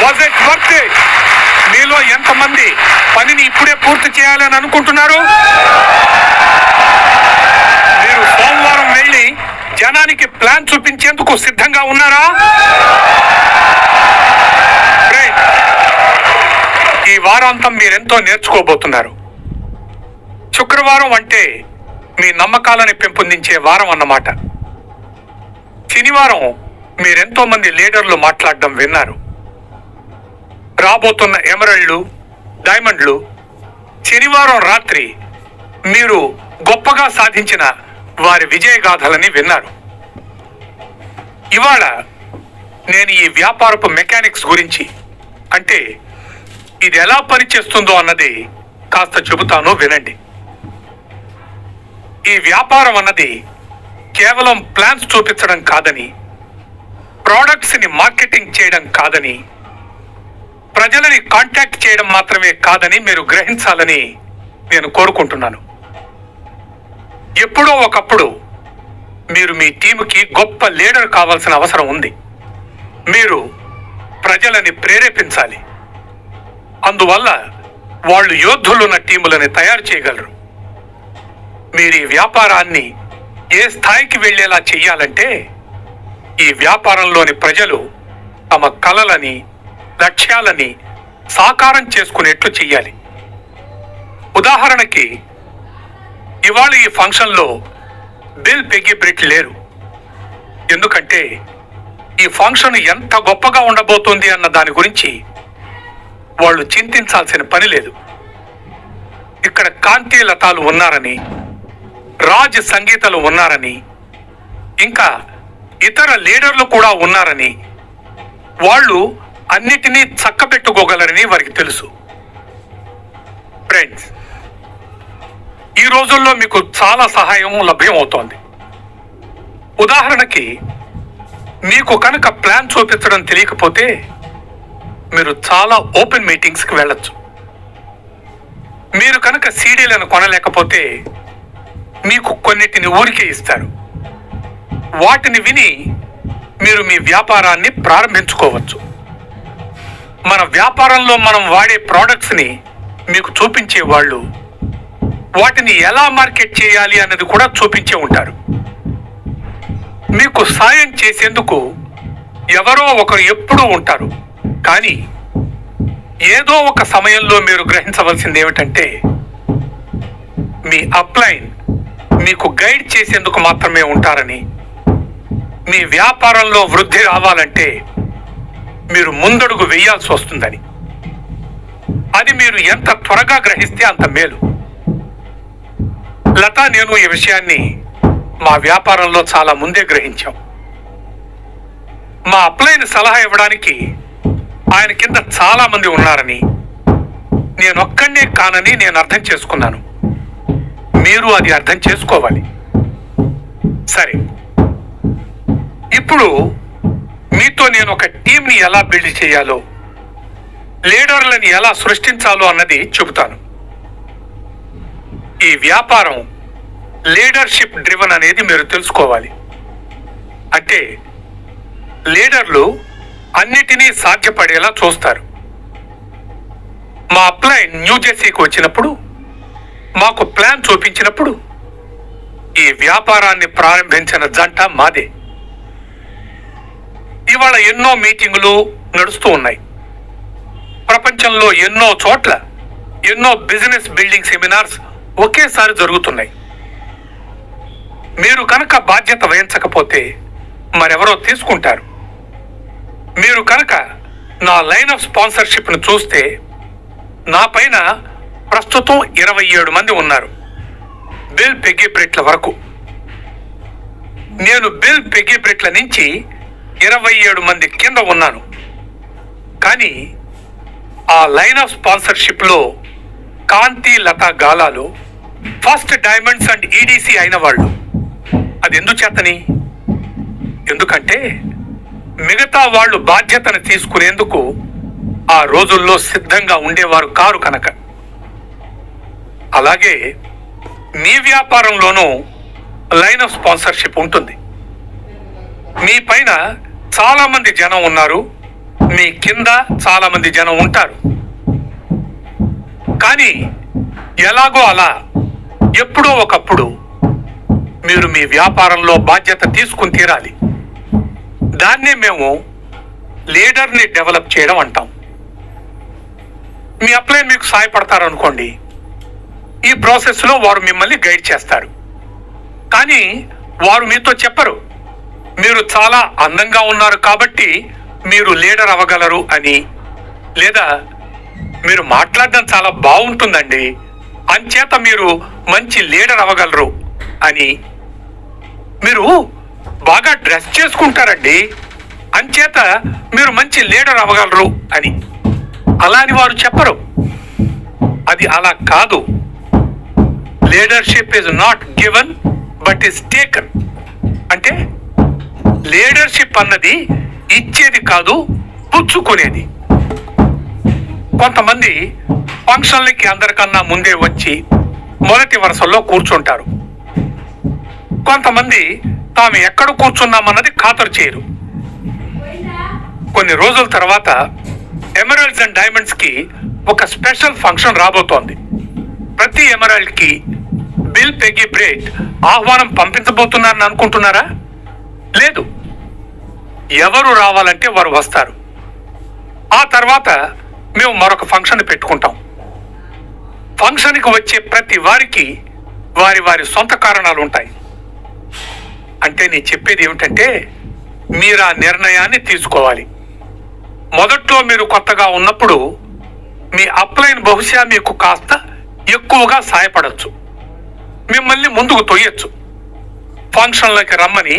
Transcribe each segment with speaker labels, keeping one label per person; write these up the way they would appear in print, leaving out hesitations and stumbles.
Speaker 1: Was it worth it? మీలో ఎంతమంది పనిని ఇప్పుడే పూర్తి చేయాలని అనుకుంటున్నారు? మీరు సోమవారం వెళ్ళి జనానికి ప్లాన్ చూపించేందుకు సిద్ధంగా ఉన్నారా? ఈ వారాంతం మీరెంతో నేర్చుకోబోతున్నారు. శుక్రవారం అంటే మీ నమ్మకాలని పెంపొందించే వారం అన్నమాట. శనివారం మీరెంతో మంది లీడర్లు మాట్లాడడం విన్నారు. రాబోతున్న ఎమరల్డ్లు, డైమండ్లు శనివారం రాత్రి మీరు గొప్పగా సాధించిన వారి విజయగాథలని విన్నారు. ఇవాళ నేను ఈ వ్యాపారపు మెకానిక్స్ గురించి, అంటే ఇది ఎలా పనిచేస్తుందో అన్నది కాస్త చెబుతాను, వినండి. ఈ వ్యాపారం అన్నది కేవలం ప్లాన్స్ చూపించడం కాదని, ప్రోడక్ట్స్ని మార్కెటింగ్ చేయడం కాదని, ప్రజలని కాంటాక్ట్ చేయడం మాత్రమే కాదని మీరు గ్రహించాలని నేను కోరుకుంటున్నాను. ఎప్పుడో ఒకప్పుడు మీరు మీ టీముకి గొప్ప లీడర్ కావాల్సిన అవసరం ఉంది. మీరు ప్రజలని ప్రేరేపించాలి. అందువల్ల వాళ్ళు యోధులున్న టీములని తయారు చేయగలరు. మీరు ఈ వ్యాపారాన్ని ఏ స్థాయికి వెళ్ళేలా చెయ్యాలంటే, ఈ వ్యాపారంలోని ప్రజలు తమ కలలని, లక్ష్యాలని సాకారం చేసుకునేట్లు చెయ్యాలి. ఉదాహరణకి, ఇవాళ ఈ ఫంక్షన్లో బిల్ పెగ్గీ బ్రిట్ లేరు. ఎందుకంటే ఈ ఫంక్షన్ ఎంత గొప్పగా ఉండబోతోంది అన్న దాని గురించి వాళ్ళు చింతించాల్సిన పని లేదు. ఇక్కడ కాంతి లతాలు ఉన్నారని, రాజ్ సంగీతలు ఉన్నారని, ఇంకా ఇతర లీడర్లు కూడా ఉన్నారని, వాళ్ళు అన్నిటినీ చక్కబెట్టుకోగలరని వారికి తెలుసు. ఫ్రెండ్స్, ఈ రోజుల్లో మీకు చాలా సహాయం లభ్యం అవుతోంది. ఉదాహరణకి, మీకు కనుక ప్లాన్ చూపించడం తెలియకపోతే మీరు చాలా ఓపెన్ మీటింగ్స్కి వెళ్ళొచ్చు. మీరు కనుక సీడీలను కొనలేకపోతే మీకు కొన్నిటిని ఊరికే ఇస్తారు. వాటిని విని మీరు మీ వ్యాపారాన్ని ప్రారంభించుకోవచ్చు. మన వ్యాపారంలో మనం వాడే ప్రోడక్ట్స్ని మీకు చూపించే వాళ్ళు వాటిని ఎలా మార్కెట్ చేయాలి అన్నది కూడా చూపించే ఉంటారు. మీకు సాయం చేసేందుకు ఎవరో ఒకరు ఎప్పుడూ ఉంటారు. కానీ ఏదో ఒక సమయంలో మీరు గ్రహించవలసింది ఏమిటంటే, మీ అప్లైన్ మీకు గైడ్ చేసేందుకు మాత్రమే ఉంటారని, మీ వ్యాపారంలో వృద్ధి రావాలంటే మీరు ముందడుగు వేయాల్సి వస్తుందని. అది మీరు ఎంత త్వరగా గ్రహిస్తే అంత మేలు. లతా, నేను ఈ విషయాన్ని మా వ్యాపారంలో చాలా ముందే గ్రహించాం. మా అప్లైన్ సలహా ఇవ్వడానికి ఆయన కింద చాలా మంది ఉన్నారని, నేనొక్కడే కానని నేను అర్థం చేసుకున్నాను. మీరు అది అర్థం చేసుకోవాలి. సరే, ఇప్పుడు మీతో నేను ఒక టీంని ఎలా బిల్డ్ చేయాలో, లీడర్లని ఎలా సృష్టించాలో అన్నది చెబుతాను. ఈ వ్యాపారం లీడర్షిప్ డ్రివెన్ అనేది మీరు తెలుసుకోవాలి. అంటే లీడర్లు అన్నిటినీ సాధ్యపడేలా చూస్తారు. మా అప్లైన్ న్యూజెర్సీకి వచ్చినప్పుడు మాకు ప్లాన్ చూపించినప్పుడు ఈ వ్యాపారాన్ని ప్రారంభించిన జంట మాదే. ఇవాళ ఎన్నో మీటింగులు నడుస్తూ ఉన్నాయి. ప్రపంచంలో ఎన్నో చోట్ల ఎన్నో బిజినెస్ బిల్డింగ్ సెమినార్స్ ఒకేసారి జరుగుతున్నాయి. మీరు కనుక బాధ్యత వహించకపోతే మరెవరో తీసుకుంటారు. మీరు కనుక నా లైన్ ఆఫ్ స్పాన్సర్షిప్ను చూస్తే, నా పైన ప్రస్తుతం 27 మంది ఉన్నారు, బిల్ పెగ్గీ బ్రిట్ల వరకు. నేను బిల్ పెగ్గీ బ్రిట్ల నుంచి 27 మంది కింద ఉన్నాను. కానీ ఆ లైన్ ఆఫ్ స్పాన్సర్షిప్లో కాంతి, లతా, గాలాలు ఫస్ట్ డైమండ్స్ అండ్ ఈడీసీ అయిన వాళ్ళు. అది ఎందుచేతని? ఎందుకంటే మిగతా వాళ్ళు బాధ్యతను తీసుకునేందుకు ఆ రోజుల్లో సిద్ధంగా ఉండేవారు కారు కనుక. అలాగే మీ వ్యాపారంలోనూ లైన్ ఆఫ్ స్పాన్సర్షిప్ ఉంటుంది. మీ పైన చాలా మంది జనం ఉన్నారు, మీ కింద చాలా మంది జనం ఉంటారు. కానీ ఎలాగో అలా ఎప్పుడో ఒకప్పుడు మీరు మీ వ్యాపారంలో బాధ్యత తీసుకుని తీరాలి. దాన్నే మేము లీడర్ని డెవలప్ చేయడం అంటాం. మీ అప్లైన్ మీకు సహాయపడతారు అనుకోండి, ఈ ప్రాసెస్లో వారు మిమ్మల్ని గైడ్ చేస్తారు. కానీ వారు మీతో చెప్పరు మీరు చాలా అందంగా ఉన్నారు కాబట్టి మీరు లీడర్ అవ్వగలరు అని, లేదా మీరు మాట్లాడడం చాలా బాగుంటుందండి అంచేత మీరు మంచి లీడర్ అవ్వగలరు అని, మీరు బాగా డ్రెస్ చేసుకుంటారండి అంచేత మీరు మంచి లీడర్ అవ్వగలరు అని అలా అని వారు చెప్పరు. అది అలా కాదు. Leadership is not given but is taken. అంటే లీడర్షిప్ అన్నది ఇచ్చేది కాదు, పుచ్చుకునేది. కొంతమంది ఫంక్షన్లకి అందరికన్నా ముందే వచ్చి మొదటి వరుసల్లో కూర్చుంటారు. కొంతమంది తాము ఎక్కడ కూర్చున్నామన్నది ఖాతరు చేయరు. కొన్ని రోజుల తర్వాత ఎమరాల్డ్స్ అండ్ డైమండ్స్ కి ఒక స్పెషల్ ఫంక్షన్ రాబోతోంది. ప్రతి ఎమరాల్డ్ కి బిల్ పెగ్గి బ్రేట్ ఆహ్వానం పంపించబోతున్నారని అనుకుంటున్నారా? లేదు. ఎవరు రావాలంటే వారు వస్తారు. ఆ తర్వాత మేము మరొక ఫంక్షన్ పెట్టుకుంటాం. ఫంక్షన్కి వచ్చే ప్రతి వారికి వారి వారి సొంత కారణాలు ఉంటాయి. అంటే నేను చెప్పేది ఏమిటంటే మీరు ఆ నిర్ణయాన్ని తీసుకోవాలి. మొదట్లో మీరు కొత్తగా ఉన్నప్పుడు మీ అప్లైన్ బహుశా మీకు కాస్త ఎక్కువగా సాయపడచ్చు, మిమ్మల్ని ముందుకు తొయ్యొచ్చు, ఫంక్షన్లకి రమ్మని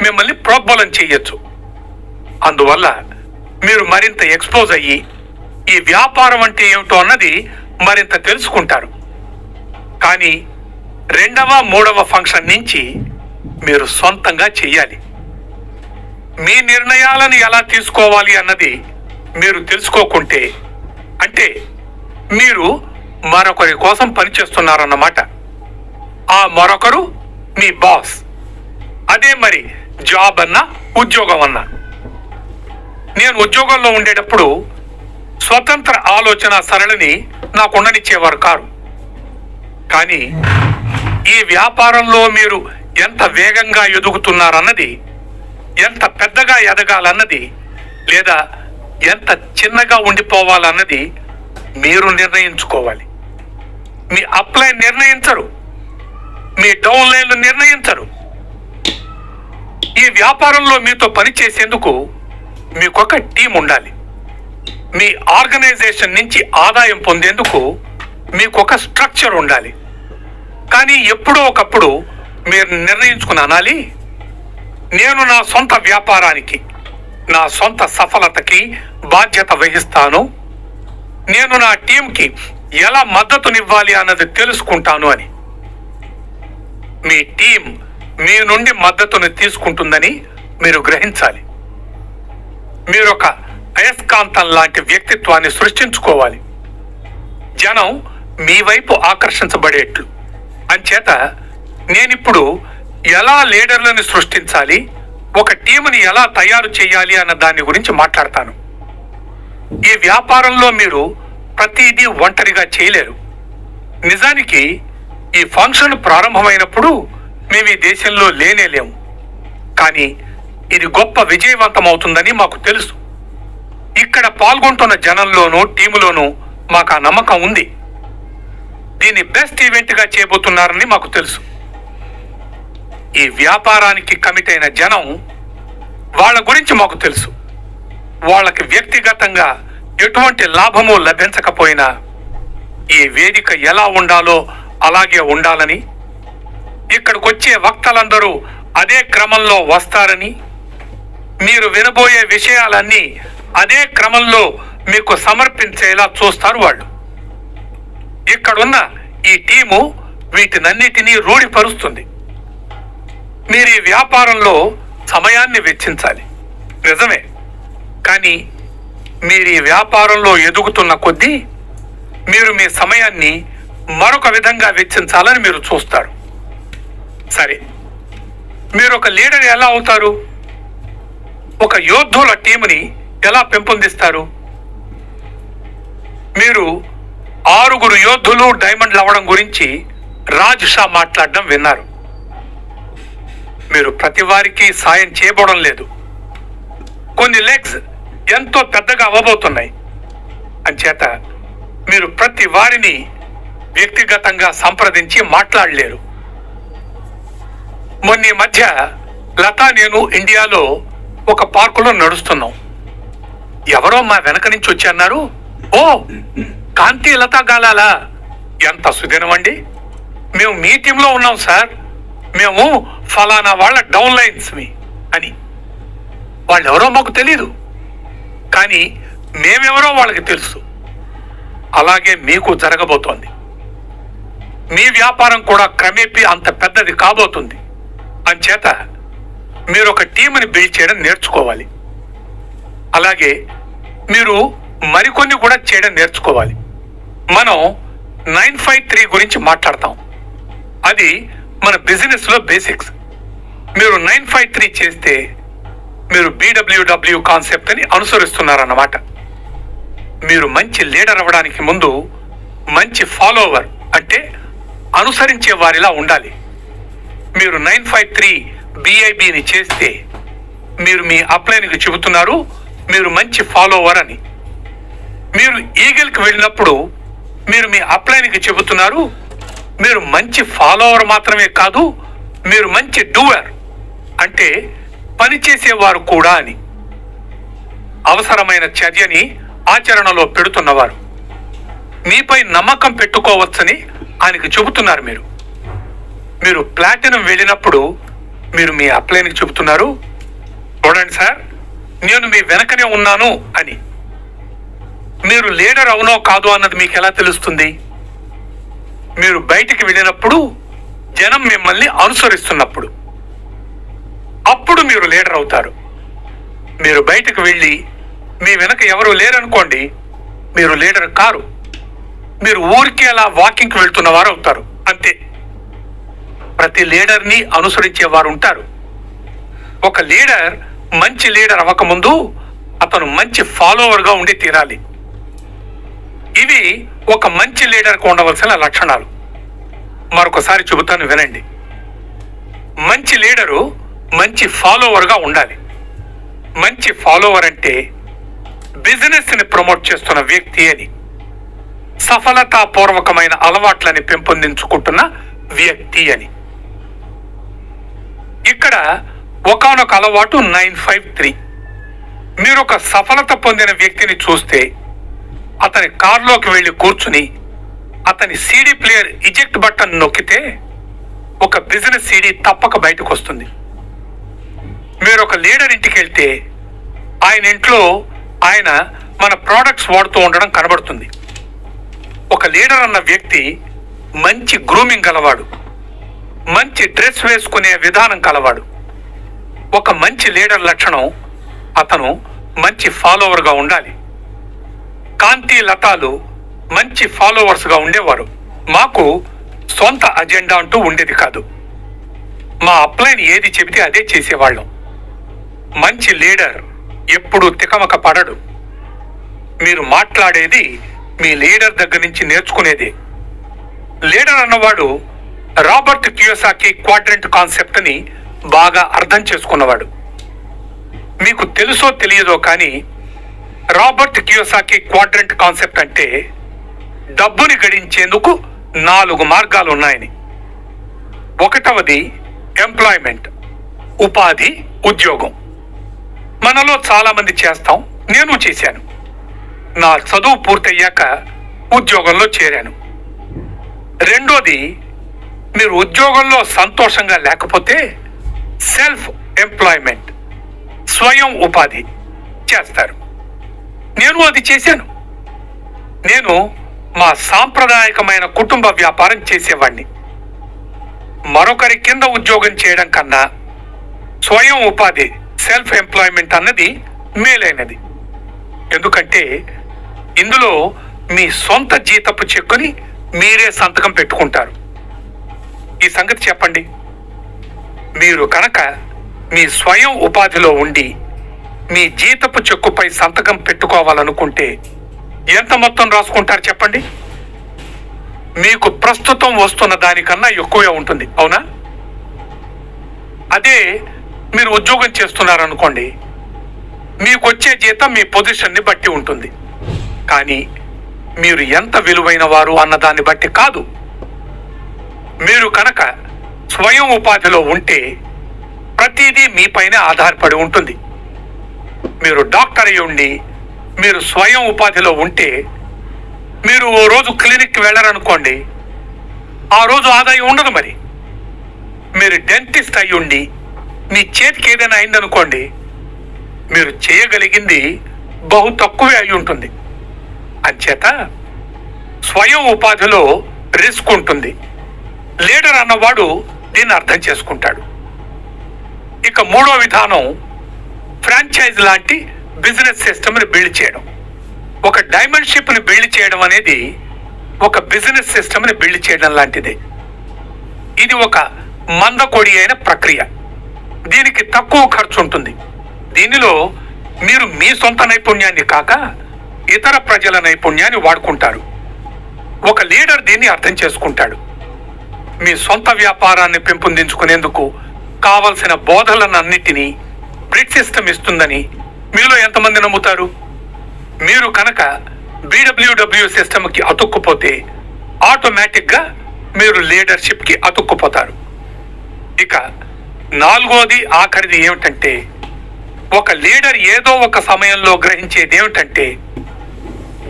Speaker 1: మిమ్మల్ని ప్రోద్బలం చేయొచ్చు. అందువల్ల మీరు మరింత ఎక్స్పోజ్ అయ్యి ఈ వ్యాపారం అంటే ఏమిటో అన్నది మరింత తెలుసుకుంటారు. కానీ రెండవ మూడవ ఫంక్షన్ నుంచి మీరు సొంతంగా చెయ్యాలి. మీ నిర్ణయాలను ఎలా తీసుకోవాలి అన్నది మీరు తెలుసుకోకుంటే అంటే మీరు మరొకరి కోసం పనిచేస్తున్నారన్నమాట. ఆ మరొకరు మీ బాస్. అదే మరి జాబ్ అన్నా ఉద్యోగం అన్నా. నేను ఉద్యోగంలో ఉండేటప్పుడు స్వతంత్ర ఆలోచన సరళిని నాకు ఉండనిచ్చేవారు కారు. కానీ ఈ వ్యాపారంలో మీరు ఎంత వేగంగా ఎదుగుతున్నారన్నది, ఎంత పెద్దగా ఎదగాలన్నది, లేదా ఎంత చిన్నగా ఉండిపోవాలన్నది మీరు నిర్ణయించుకోవాలి. మీ అప్లైన్ నిర్ణయించరు, మీ డౌన్ లైన్లు నిర్ణయించరు. ఈ వ్యాపారంలో మీతో పనిచేసేందుకు మీకొక టీం ఉండాలి. మీ ఆర్గనైజేషన్ నుంచి ఆదాయం పొందేందుకు మీకొక స్ట్రక్చర్ ఉండాలి. కానీ ఎప్పుడో ఒకప్పుడు మీరు నిర్ణయించుకుని అనాలి, నేను నా సొంత వ్యాపారానికి, నా సొంత సఫలతకి బాధ్యత వహిస్తాను, నేను నా టీంకి ఎలా మద్దతునివ్వాలి అన్నది తెలుసుకుంటాను అని. మీ టీం మీ నుండి మద్దతుని తీసుకుంటుందని మీరు గ్రహించాలి. మీరొక అయస్కాంతం లాంటి వ్యక్తిత్వాన్ని సృష్టించుకోవాలి. జనం మీ వైపు ఆకర్షించబడేట్లు. అంచేత నేనిప్పుడు ఎలా లీడర్లను సృష్టించాలి, ఒక టీముని ఎలా తయారు చేయాలి అన్న దాని గురించి మాట్లాడతాను. ఈ వ్యాపారంలో మీరు ప్రతిదీ ఒంటరిగా చేయలేరు. నిజానికి ఈ ఫంక్షన్ ప్రారంభమైనప్పుడు మేము ఈ దేశంలో లేనేలేము. కానీ ఇది గొప్ప విజయవంతమవుతుందని మాకు తెలుసు. ఇక్కడ పాల్గొంటున్న జనంలోనూ టీములోనూ మాకు ఆ నమ్మకం ఉంది. దీన్ని బెస్ట్ ఈవెంట్గా చేయబోతున్నారని మాకు తెలుసు. ఈ వ్యాపారానికి కమిట్ అయిన జనం, వాళ్ళ గురించి మాకు తెలుసు. వాళ్ళకి వ్యక్తిగతంగా ఎటువంటి లాభము లభించకపోయినా ఈ వేదిక ఎలా ఉండాలో అలాగే ఉండాలని, ఇక్కడికి వచ్చే వక్తలందరూ అదే క్రమంలో వస్తారని, మీరు వినబోయే విషయాలన్నీ అదే క్రమంలో మీకు సమర్పించేలా చూస్తారు వాళ్ళు. ఇక్కడున్న ఈ టీము వీటినన్నిటినీ రూఢిపరుస్తుంది. మీరు ఈ వ్యాపారంలో సమయాన్ని వెచ్చించాలి, నిజమే. కానీ మీరు ఈ వ్యాపారంలో ఎదుగుతున్న కొద్దీ మీరు మీ సమయాన్ని మరొక విధంగా వెచ్చించాలని మీరు చూస్తారు. సరే, మీరు ఒక లీడర్ ఎలా అవుతారు? ఒక యోధుల టీముని ఎలా పెంపొందిస్తారు? మీరు 6 యోధులు డైమండ్లు అవ్వడం గురించి రాజ్ షా మాట్లాడడం విన్నారు. మీరు ప్రతి వారికి సాయం చేయబోవడం లేదు. కొన్ని లెగ్స్ ఎంతో పెద్దగా అవ్వబోతున్నాయి. అంచేత మీరు ప్రతి వారిని వ్యక్తిగతంగా సంప్రదించి మాట్లాడలేరు. మొన్న ఈ మధ్య లతా నేను ఇండియాలో ఒక పార్కులో నడుస్తున్నాం. ఎవరో మా వెనక నుంచి వచ్చి అన్నారు, ఓ కాంతి లతా గాలాలా, ఎంత సుదినమండి, మేము మీ టీంలో ఉన్నాం సార్, మేము ఫలానా వాళ్ళ డౌన్ లైన్స్ అని. వాళ్ళెవరో మాకు తెలీదు, కానీ మేమెవరో వాళ్ళకి తెలుసు. అలాగే మీకు జరగబోతోంది. మీ వ్యాపారం కూడా క్రమేపీ అంత పెద్దది కాబోతుంది. అంచేత మీరు ఒక టీంని బిల్డ్ చేయడం నేర్చుకోవాలి. అలాగే మీరు మరికొన్ని కూడా చేయడం నేర్చుకోవాలి. మనం 953 గురించి మాట్లాడతాం. అది మన బిజినెస్ లో బేసిక్స్. మీరు 953 చేస్తే మీరు BWW కాన్సెప్ట్ అని అనుసరిస్తున్నారన్నమాట. మీరు మంచి లీడర్ అవ్వడానికి ముందు మంచి ఫాలోవర్ అంటే అనుసరించే వారిలా ఉండాలి. మీరు 953 BIBని చేస్తే మీరు మీ అప్లైన్కి చెబుతున్నారు మీరు మంచి ఫాలోవర్ అని. మీరు ఈగిల్కి వెళ్ళినప్పుడు మీరు మీ అప్లైన్కి చెబుతున్నారు మీరు మంచి ఫాలోవర్ మాత్రమే కాదు, మీరు మంచి డూవర్ అంటే పనిచేసేవారు కూడా అని. అవసరమైన చర్యని ఆచరణలో పెడుతున్నవారు. మీపై నమ్మకం పెట్టుకోవచ్చని ఆయనకి చెబుతున్నారు. మీరు ప్లాటినం వెళ్ళినప్పుడు మీరు మీ అప్లైన్కి చెబుతున్నారు, చూడండి సార్, నేను మీ వెనకనే ఉన్నాను అని. మీరు లీడర్ అవునో కాదో అన్నది మీకు ఎలా తెలుస్తుంది? మీరు బయటికి వెళ్ళినప్పుడు జనం మిమ్మల్ని అనుసరిస్తున్నప్పుడు, అప్పుడు మీరు లీడర్ అవుతారు. మీరు బయటకు వెళ్ళి మీ వెనక ఎవరు లేరనుకోండి, మీరు లీడర్ కారు. మీరు ఊరికే అలా వాకింగ్కి వెళ్తున్న వారు అవుతారు, అంతే. ప్రతి లీడర్ని అనుసరించేవారు ఉంటారు. ఒక లీడర్ మంచి లీడర్ అవ్వకముందు అతను మంచి ఫాలోవర్గా ఉండి తీరాలి. ఇవి ఒక మంచి లీడర్కు ఉండవలసిన లక్షణాలు. మరొకసారి చెబుతాను, వినండి. మంచి లీడరు మంచి ఫాలోవర్గా ఉండాలి. మంచి ఫాలోవర్ అంటే బిజినెస్ని ప్రమోట్ చేస్తున్న వ్యక్తి అని, సఫలతాపూర్వకమైన అలవాట్లని పెంపొందించుకుంటున్న వ్యక్తి అని. ఇక్కడ ఒకానొక అలవాటు 953. మీరు ఒక సఫలత పొందిన వ్యక్తిని చూస్తే అతని కారులోకి వెళ్ళి కూర్చుని అతని సీడీ ప్లేయర్ ఇజెక్ట్ బటన్ నొక్కితే ఒక బిజినెస్ సీడీ తప్పక బయటకు వస్తుంది. మీరు ఒక లీడర్ ఇంటికి వెళ్తే ఆయన ఇంట్లో ఆయన మన ప్రోడక్ట్స్ వాడుతూ ఉండడం కనబడుతుంది. ఒక లీడర్ అన్న వ్యక్తి మంచి గ్రూమింగ్ గలవాడు, మంచి డ్రెస్ వేసుకునే విధానం కలవాడు. ఒక మంచి లీడర్ లక్షణం అతను మంచి ఫాలోవర్గా ఉండాలి. కాంతి లతాలు మంచి ఫాలోవర్స్గా ఉండేవారు. మాకు సొంత అజెండా అంటూ ఉండేది కాదు. మా అప్లైన్ ఏది చెబితే అదే చేసేవాళ్ళం. మంచి లీడర్ ఎప్పుడూ తికమక పడడు. మీరు మాట్లాడేది మీ లీడర్ దగ్గర నుంచి నేర్చుకునేదే. లీడర్ అన్నవాడు రాబర్ట్ కియోసాకి క్వాడ్రంట్ కాన్సెప్ట్ని బాగా అర్థం చేసుకున్నవాడు. మీకు తెలుసో తెలియదో కానీ రాబర్ట్ కియోసాకి క్వాడ్రంట్ కాన్సెప్ట్ అంటే డబ్బుని గడించేందుకు 4 మార్గాలు ఉన్నాయని. ఒకటవది ఎంప్లాయ్మెంట్, ఉపాధి, ఉద్యోగం. మనలో చాలా మంది చేస్తాం, నేను చేశాను. నా చదువు పూర్తయ్యాక ఉద్యోగంలో చేరాను. రెండోది, మీరు ఉద్యోగంలో సంతోషంగా లేకపోతే సెల్ఫ్ ఎంప్లాయ్మెంట్, స్వయం ఉపాధి చేస్తారు. నేను అది చేశాను. నేను మా సాంప్రదాయకమైన కుటుంబ వ్యాపారం చేసేవాడిని. మరొకరి కింద ఉద్యోగం చేయడం కన్నా స్వయం ఉపాధి, సెల్ఫ్ ఎంప్లాయ్మెంట్ అన్నది మేలైనది. ఎందుకంటే ఇందులో మీ సొంత జీతపు చెక్కుని మీరే సంతకం పెట్టుకుంటారు. ఈ సంగతి చెప్పండి. మీరు కనుక మీ స్వయం ఉపాధిలో ఉండి మీ జీతపు చెక్కుపై సంతకం పెట్టుకోవాలనుకుంటే ఎంత మొత్తం రాసుకుంటారు చెప్పండి? మీకు ప్రస్తుతం వస్తున్న దానికన్నా ఎక్కువే ఉంటుంది, అవునా? అదే మీరు ఉద్యోగం చేస్తున్నారనుకోండి, మీకు వచ్చే జీతం మీ పొజిషన్ని బట్టి ఉంటుంది. కానీ మీరు ఎంత విలువైన వారు అన్నదాన్ని బట్టి కాదు. మీరు కనుక స్వయం ఉపాధిలో ఉంటే ప్రతిదీ మీపైనే ఆధారపడి ఉంటుంది. మీరు డాక్టర్ అయి ఉండి మీరు స్వయం ఉపాధిలో ఉంటే, మీరు ఓ రోజు క్లినిక్కి వెళ్ళరనుకోండి, ఆ రోజు ఆదాయం ఉండదు. మరి మీరు డెంటిస్ట్ అయి ఉండి మీ చేతికి ఏదైనా అయిందనుకోండి, మీరు చేయగలిగింది బహు తక్కువే అయి ఉంటుంది. అంచేత స్వయం ఉపాధిలో రిస్క్ ఉంటుంది. లీడర్ అన్నవాడు దీన్ని అర్థం చేసుకుంటాడు. ఇక మూడో విధానం ఫ్రాంచైజ్ లాంటి బిజినెస్ సిస్టమ్ని బిల్డ్ చేయడం. ఒక డైమండ్ షిప్ని బిల్డ్ చేయడం అనేది ఒక బిజినెస్ సిస్టమ్ని బిల్డ్ చేయడం లాంటిదే. ఇది ఒక మందకొడి అయిన ప్రక్రియ. దీనికి తక్కువ ఖర్చు ఉంటుంది. దీనిలో మీరు మీ సొంత నైపుణ్యాన్ని కాక ఇతర ప్రజల నైపుణ్యాన్ని వాడుకుంటారు. ఒక లీడర్ దీన్ని అర్థం చేసుకుంటాడు. మీ సొంత వ్యాపారాన్ని పెంపొందించుకునేందుకు కావలసిన బోధలనన్నిటినీ బ్రిడ్ సిస్టమ్ ఇస్తుందని మీలో ఎంతమంది నమ్ముతారు? మీరు కనుక BWW సిస్టమ్కి అతుక్కుపోతే ఆటోమేటిక్గా మీరు లీడర్షిప్కి అతుక్కుపోతారు. ఇక నాలుగోది ఆఖరిది ఏమిటంటే, ఒక లీడర్ ఏదో ఒక సమయంలో గ్రహించేది ఏమిటంటే,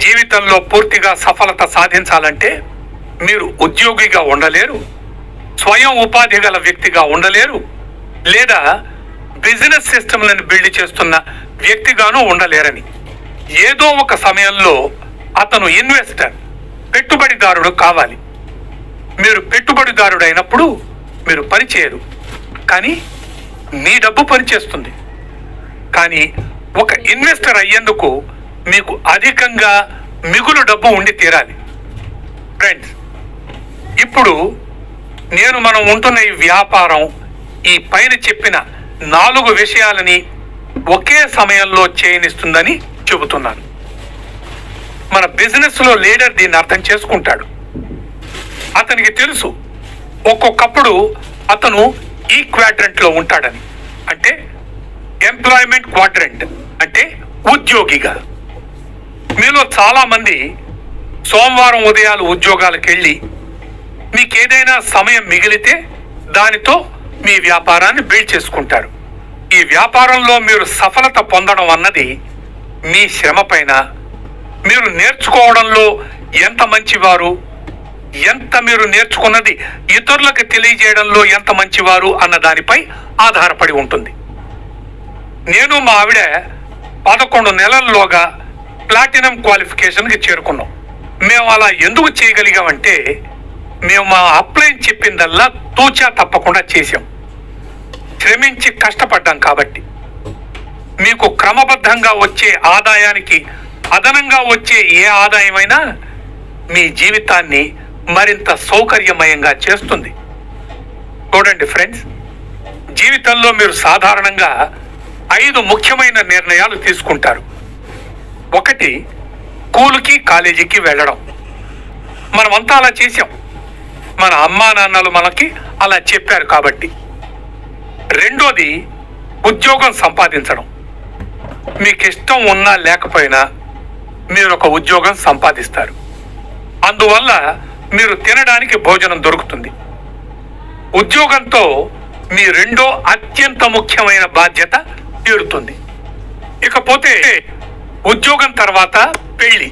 Speaker 1: జీవితంలో పూర్తిగా సఫలత సాధించాలంటే మీరు ఉద్యోగిగా ఉండలేరు, స్వయం ఉపాధి గల వ్యక్తిగా ఉండలేరు, లేదా బిజినెస్ సిస్టమ్లను బిల్డ్ చేస్తున్న వ్యక్తిగానూ ఉండలేరని. ఏదో ఒక సమయంలో అతను ఇన్వెస్టర్, పెట్టుబడిదారుడు కావాలి. మీరు పెట్టుబడిదారుడు అయినప్పుడు మీరు పని చేయరు, కానీ మీ డబ్బు పనిచేస్తుంది. కానీ ఒక ఇన్వెస్టర్ అయ్యేందుకు మీకు అధికంగా మిగులు డబ్బు ఉండి తీరాలి. ఫ్రెండ్స్, ఇప్పుడు మనం ఉంటున్న ఈ వ్యాపారం ఈ పైన చెప్పిన 4 విషయాలని ఒకే సమయంలో చేయనిస్తుందని చెబుతున్నాను. మన బిజినెస్లో లీడర్ దీన్ని అర్థం చేసుకుంటాడు. అతనికి తెలుసు ఒక్కొక్కప్పుడు అతను ఈ క్వాడ్రంట్లో ఉంటాడని. అంటే ఎంప్లాయ్మెంట్ క్వాడ్రంట్ అంటే ఉద్యోగిగా. మీలో చాలా మంది సోమవారం ఉదయాలు ఉద్యోగాలకు వెళ్ళి మీకు ఏదైనా సమయం మిగిలితే దానితో మీ వ్యాపారాన్ని బిల్డ్ చేసుకుంటారు. ఈ వ్యాపారంలో మీరు సఫలత పొందడం అన్నది మీ శ్రమ పైన, మీరు నేర్చుకోవడంలో ఎంత మంచివారు, ఎంత మీరు నేర్చుకున్నది ఇతరులకు తెలియజేయడంలో ఎంత మంచివారు అన్న దానిపై ఆధారపడి ఉంటుంది. నేను మా ఆవిడ 11 నెలల్లోగా ప్లాటినం క్వాలిఫికేషన్కి చేరుకున్నాం. మేము అలా ఎందుకు చేయగలిగామంటే, మేము మా అప్లైన్ చెప్పిందల్లా తూచా తప్పకుండా చేశాం. శ్రమించి కష్టపడ్డాం కాబట్టి. మీకు క్రమబద్ధంగా వచ్చే ఆదాయానికి అదనంగా వచ్చే ఏ ఆదాయమైనా మీ జీవితాన్ని మరింత సౌకర్యమయంగా చేస్తుంది. చూడండి ఫ్రెండ్స్, జీవితంలో మీరు సాధారణంగా 5 ముఖ్యమైన నిర్ణయాలు తీసుకుంటారు. 1, స్కూలుకి కాలేజీకి వెళ్ళడం. మనమంతా అలా చేశాం. మన అమ్మా నాన్నలు మనకి అలా చెప్పారు కాబట్టి. 2ది, ఉద్యోగం సంపాదించడం. మీకు ఇష్టం ఉన్నా లేకపోయినా మీరు ఒక ఉద్యోగం సంపాదిస్తారు. అందువల్ల మీరు తినడానికి భోజనం దొరుకుతుంది. ఉద్యోగంతో మీ రెండో అత్యంత ముఖ్యమైన బాధ్యత తీరుతుంది. ఇకపోతే ఉద్యోగం తర్వాత పెళ్లి.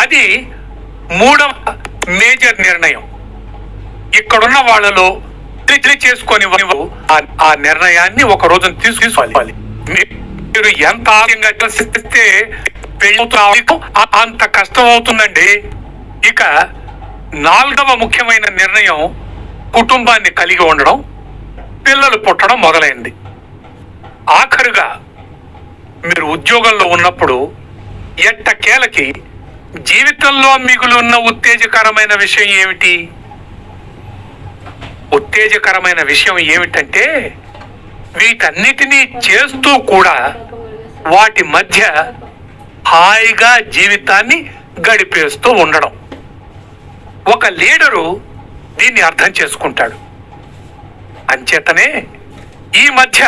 Speaker 1: అది 3వ మేజర్ నిర్ణయం. ఇక్కడున్న వాళ్ళలో చేసుకొని ఆ నిర్ణయాన్ని ఒక రోజున తీసుకోవాలి. మీరు ఎంత ఆశయంగా చేస్తే పెళ్లి అంత కష్టం అవుతుందండి. ఇక 4వ ముఖ్యమైన నిర్ణయం కుటుంబాన్ని కలిగి ఉండడం, పిల్లలు పుట్టడం మొదలైంది. ఆఖరుగా మీరు ఉద్యోగంలో ఉన్నప్పుడు ఎట్టకేలకి జీవితంలో మిగులున్న ఉత్తేజకరమైన విషయం ఏమిటి? ఉత్తేజకరమైన విషయం ఏమిటంటే, వీటన్నిటినీ చేస్తూ కూడా వాటి మధ్య హాయిగా జీవితాన్ని గడిపేస్తూ ఉండడం. ఒక లీడరు దీన్ని అర్థం చేసుకుంటాడు. అంచేతనే ఈ మధ్య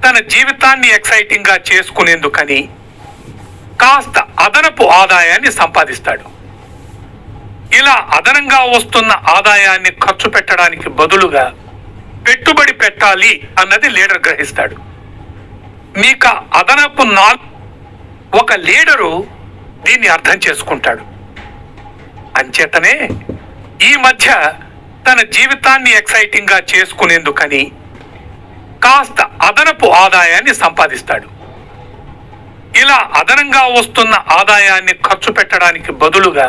Speaker 1: తన జీవితాన్ని ఎక్సైటింగ్ గా చేసుకునేందుకని కాస్త అదనపు ఆదాయాన్ని సంపాదిస్తాడు. ఇలా అదనంగా వస్తున్న ఆదాయాన్ని ఖర్చు పెట్టడానికి బదులుగా పెట్టుబడి పెట్టాలి అన్నది లీడర్ గ్రహిస్తాడు. మీకు అదనపు ఒక లీడరు దీన్ని అర్థం చేసుకుంటాడు. అంచేతనే ఈ మధ్య తన జీవితాన్ని ఎక్సైటింగ్ గా చేసుకునేందుకని కాస్త అదనపు ఆదాయాన్ని సంపాదిస్తాడు. ఇలా అదనంగా వస్తున్న ఆదాయాన్ని ఖర్చు పెట్టడానికి బదులుగా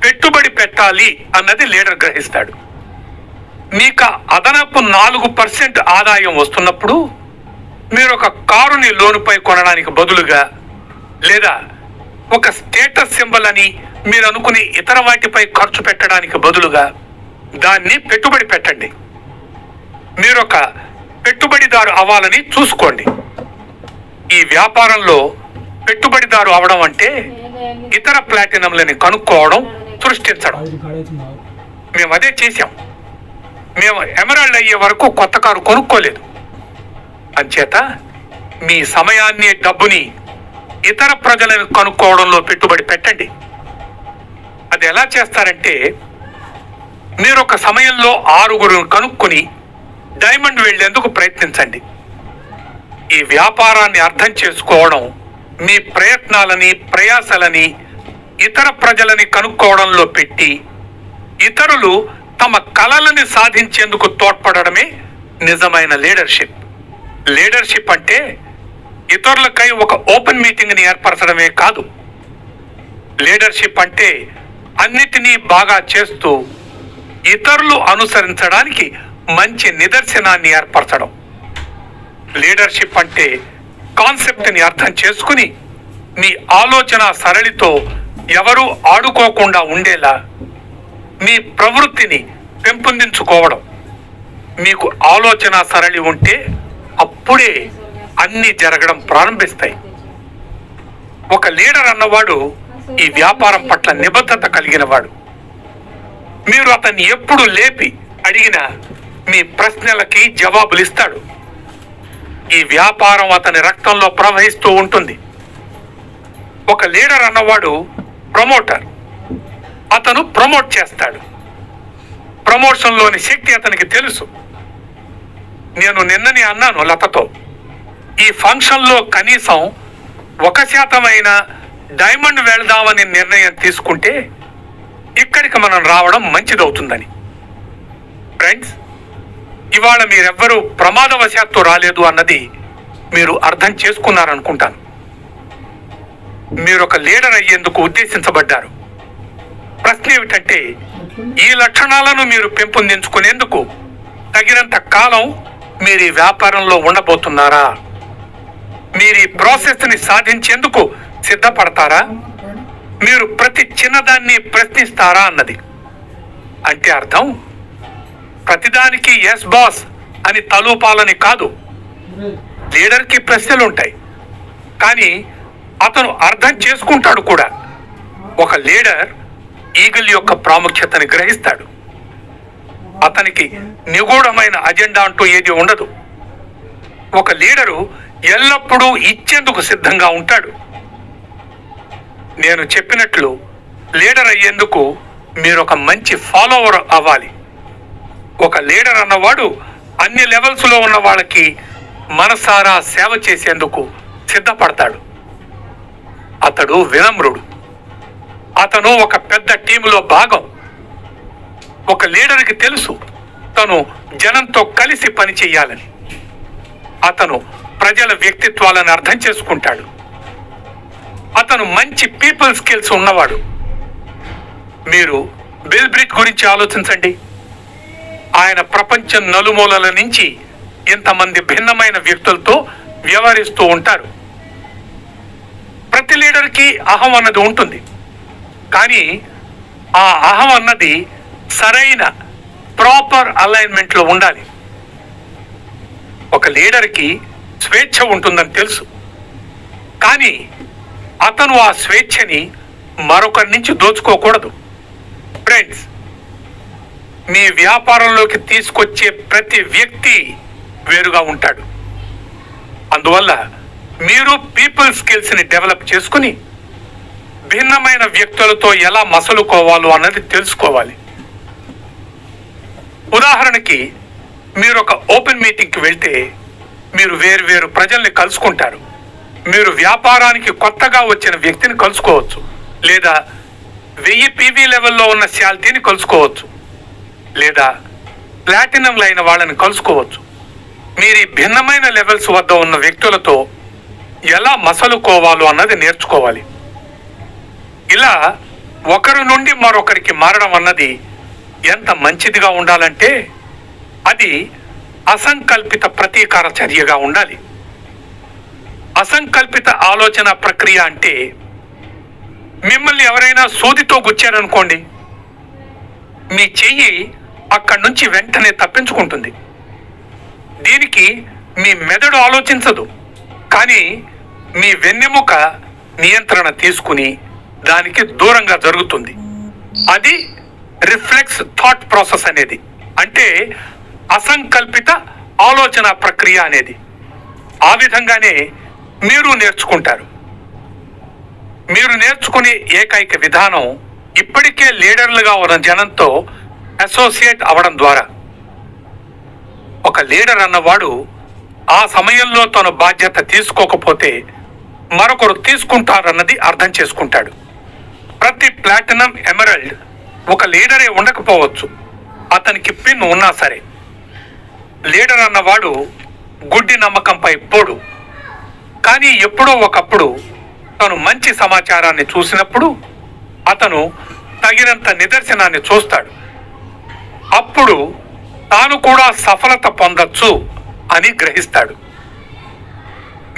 Speaker 1: పెట్టుబడి పెట్టాలి అన్నది లీడర్ గ్రహిస్తాడు. మీకు అదనపు 4% ఆదాయం వస్తున్నప్పుడు మీరు ఒక కారుని లోనుపై కొనడానికి బదులుగా లేదా ఒక స్టేటస్ సింబల్ అని మీరు అనుకునే ఇతర వాటిపై ఖర్చు పెట్టడానికి బదులుగా దాన్ని పెట్టుబడి పెట్టండి. మీరొక పెట్టుబడిదారు అవ్వాలని చూసుకోండి. ఈ వ్యాపారంలో పెట్టుబడిదారు అవడం అంటే ఇతర ప్లాటినంలని కనుక్కోవడం, సృష్టించడం. మేము అదే చేశాం. మేము ఎమరాల్డ్ అయ్యే వరకు కొత్త కారు కొనుక్కోలేదు. అంచేత మీ సమయాన్ని, డబ్బుని ఇతర ప్రజలను కనుక్కోవడంలో పెట్టుబడి పెట్టండి. అది ఎలా చేస్తారంటే, మీరు ఒక సమయంలో 6 కనుక్కొని డైమండ్ వెళ్లేందుకు ప్రయత్నించండి. ఈ వ్యాపారాన్ని అర్థం చేసుకోవడం మీ ప్రయత్నాలని, ప్రయాసలని ఇతర ప్రజలని కనుక్కోవడంలో పెట్టి ఇతరులు తమ కలలని సాధించేందుకు తోడ్పడమే నిజమైన లీడర్షిప్. లీడర్షిప్ అంటే ఇతరులకై ఒక ఓపెన్ మీటింగ్ని ఏర్పరచడమే కాదు. లీడర్షిప్ అంటే అన్నిటినీ బాగా చేస్తూ ఇతరులు అనుసరించడానికి మంచి నిదర్శనాన్ని ఏర్పరచడం. లీడర్షిప్ అంటే కాన్సెప్ట్ని అర్థం చేసుకుని మీ ఆలోచన సరళితో ఎవరూ ఆడుకోకుండా ఉండేలా మీ ప్రవృత్తిని పెంపొందించుకోవడం. మీకు ఆలోచన సరళి ఉంటే అప్పుడే అన్ని జరగడం ప్రారంభిస్తాయి. ఒక లీడర్ అన్నవాడు ఈ వ్యాపారం పట్ల నిబద్ధత కలిగినవాడు. మీరు అతన్ని ఎప్పుడు లేపి అడిగినా మీ ప్రశ్నలకి జవాబులు ఇస్తాడు. ఈ వ్యాపారం అతని రక్తంలో ప్రవహిస్తూ ఉంటుంది. ఒక లీడర్ అన్నవాడు ప్రమోటర్. అతను ప్రమోట్ చేస్తాడు. ప్రమోషన్లోని శక్తి అతనికి తెలుసు. నేను నిన్ననే అన్నాను లతతో, ఈ ఫంక్షన్లో కనీసం 1% డైమండ్ వెళదామని నిర్ణయం తీసుకుంటే ఇక్కడికి మనం రావడం మంచిదవుతుందని. ఫ్రెండ్స్, ఇవాళ మీరెవ్వరూ ప్రమాదవశాత్తు రాలేదు అన్నది మీరు అర్థం చేసుకున్నారనుకుంటాను. మీరు ఒక లీడర్ అయ్యేందుకు ఉద్దేశించబడ్డారు. ప్రశ్న ఏమిటంటే, ఈ లక్షణాలను మీరు పెంపొందించుకునేందుకు తగినంత కాలం మీరు ఈ వ్యాపారంలో ఉండబోతున్నారా? మీరు ఈ ప్రాసెస్ని సాధించేందుకు సిద్ధపడతారా? మీరు ప్రతి చిన్నదాన్ని ప్రశ్నిస్తారా అన్నది. అంటే అర్థం, ప్రతిదానికి ఎస్ బాస్ అని తలూపాలని కాదు. లీడర్కి ప్రశ్నలు ఉంటాయి, కానీ అతను అర్థం చేసుకుంటాడు కూడా. ఒక లీడర్ ఈగిల్ యొక్క ప్రాముఖ్యతని గ్రహిస్తాడు. అతనికి నిగూఢమైన అజెండా అంటూ ఏది ఉండదు. ఒక లీడరు ఎల్లప్పుడూ ఇచ్చేందుకు సిద్ధంగా ఉంటాడు. నేను చెప్పినట్లు లీడర్ అయ్యేందుకు మీరు ఒక మంచి ఫాలోవర్ అవ్వాలి. ఒక లీడర్ అన్నవాడు అన్ని లెవెల్స్లో ఉన్న వాళ్ళకి మనసారా సేవ చేసేందుకు సిద్ధపడతాడు. అతడు వినమ్రుడు. అతను ఒక పెద్ద టీములో భాగం. ఒక లీడర్కి తెలుసు తను జనంతో కలిసి పని చేయాలని. అతను ప్రజల వ్యక్తిత్వాలను అర్థం చేసుకుంటాడు. అతను మంచి పీపుల్ స్కిల్స్ ఉన్నవాడు. మీరు బిల్ బ్రిట్ గురించి ఆలోచించండి. ఆయన ప్రపంచం నలుమూలల నుంచి ఇంతమంది భిన్నమైన వ్యక్తులతో వ్యవహరిస్తూ ఉంటారు. ప్రతి లీడర్కి అహం అన్నది ఉంటుంది, కానీ ఆ అహం అన్నది సరైన ప్రాపర్ అలైన్మెంట్లో ఉండాలి. ఒక లీడర్కి స్వేచ్ఛ ఉంటుందని తెలుసు. కానీ అతను ఆ స్వేచ్ఛని మరొకరి నుంచి దోచుకోకూడదు. ఫ్రెండ్స్, మీ వ్యాపారంలోకి తీసుకొచ్చే ప్రతి వ్యక్తి వేరుగా ఉంటాడు. అందువల్ల మీరు పీపుల్ స్కిల్స్ని డెవలప్ చేసుకుని భిన్నమైన వ్యక్తులతో ఎలా మసలుకోవాలో అన్నది తెలుసుకోవాలి. ఉదాహరణకి మీరు ఒక ఓపెన్ మీటింగ్కి వెళ్తే మీరు వేరు ప్రజల్ని కలుసుకుంటారు. మీరు వ్యాపారానికి కొత్తగా వచ్చిన వ్యక్తిని కలుసుకోవచ్చు, లేదా 1000 PV లెవెల్లో ఉన్న శాలరీని కలుసుకోవచ్చు, లేదా ప్లాటినం లైన్ వాళ్ళని కలుసుకోవచ్చు. మీరు భిన్నమైన లెవెల్స్ వద్ద ఉన్న వ్యక్తులతో ఎలా మసలుకోవాలో అన్నది నేర్చుకోవాలి. ఇలా ఒకరి నుండి మరొకరికి మారడం అన్నది ఎంత మంచిదిగా ఉండాలంటే అది అసంకల్పిత ప్రతీకార చర్యగా ఉండాలి. అసంకల్పిత ఆలోచన ప్రక్రియ అంటే మిమ్మల్ని ఎవరైనా సూదితో గుచ్చారనుకోండి, మీ చెయ్యి అక్కడి నుంచి వెంటనే తప్పించుకుంటుంది. దీనికి మీ మెదడు ఆలోచించదు, కానీ మీ వెన్నెముక నియంత్రణ తీసుకుని దానికి దూరంగా జరుగుతుంది. అది రిఫ్లెక్స్ థాట్ ప్రాసెస్ అనేది, అంటే అసంకల్పిత ఆలోచన ప్రక్రియ అనేది. ఆ విధంగానే మీరు నేర్చుకుంటారు. మీరు నేర్చుకునే ఏకైక విధానం ఇప్పటికే లీడర్లుగా ఉన్న జనంతో అసోసియేట్ అవ్వడం ద్వారా. ఒక లీడర్ అన్నవాడు ఆ సమయంలో తన బాధ్యత తీసుకోకపోతే మరొకరు తీసుకుంటారన్నది అర్థం చేసుకుంటాడు. ప్రతి ప్లాటినం ఎమరల్డ్ ఒక లీడరే ఉండకపోవచ్చు, అతనికి పిన్ ఉన్నా సరే. లీడర్ అన్నవాడు గుడ్డి నమ్మకంపై పోడు, కానీ ఎప్పుడో ఒకప్పుడు తను మంచి సమాచారాన్ని చూసినప్పుడు అతను తగినంత నిదర్శనాన్ని చూస్తాడు. అప్పుడు తాను కూడా సఫలత పొందొచ్చు అని గ్రహిస్తాడు.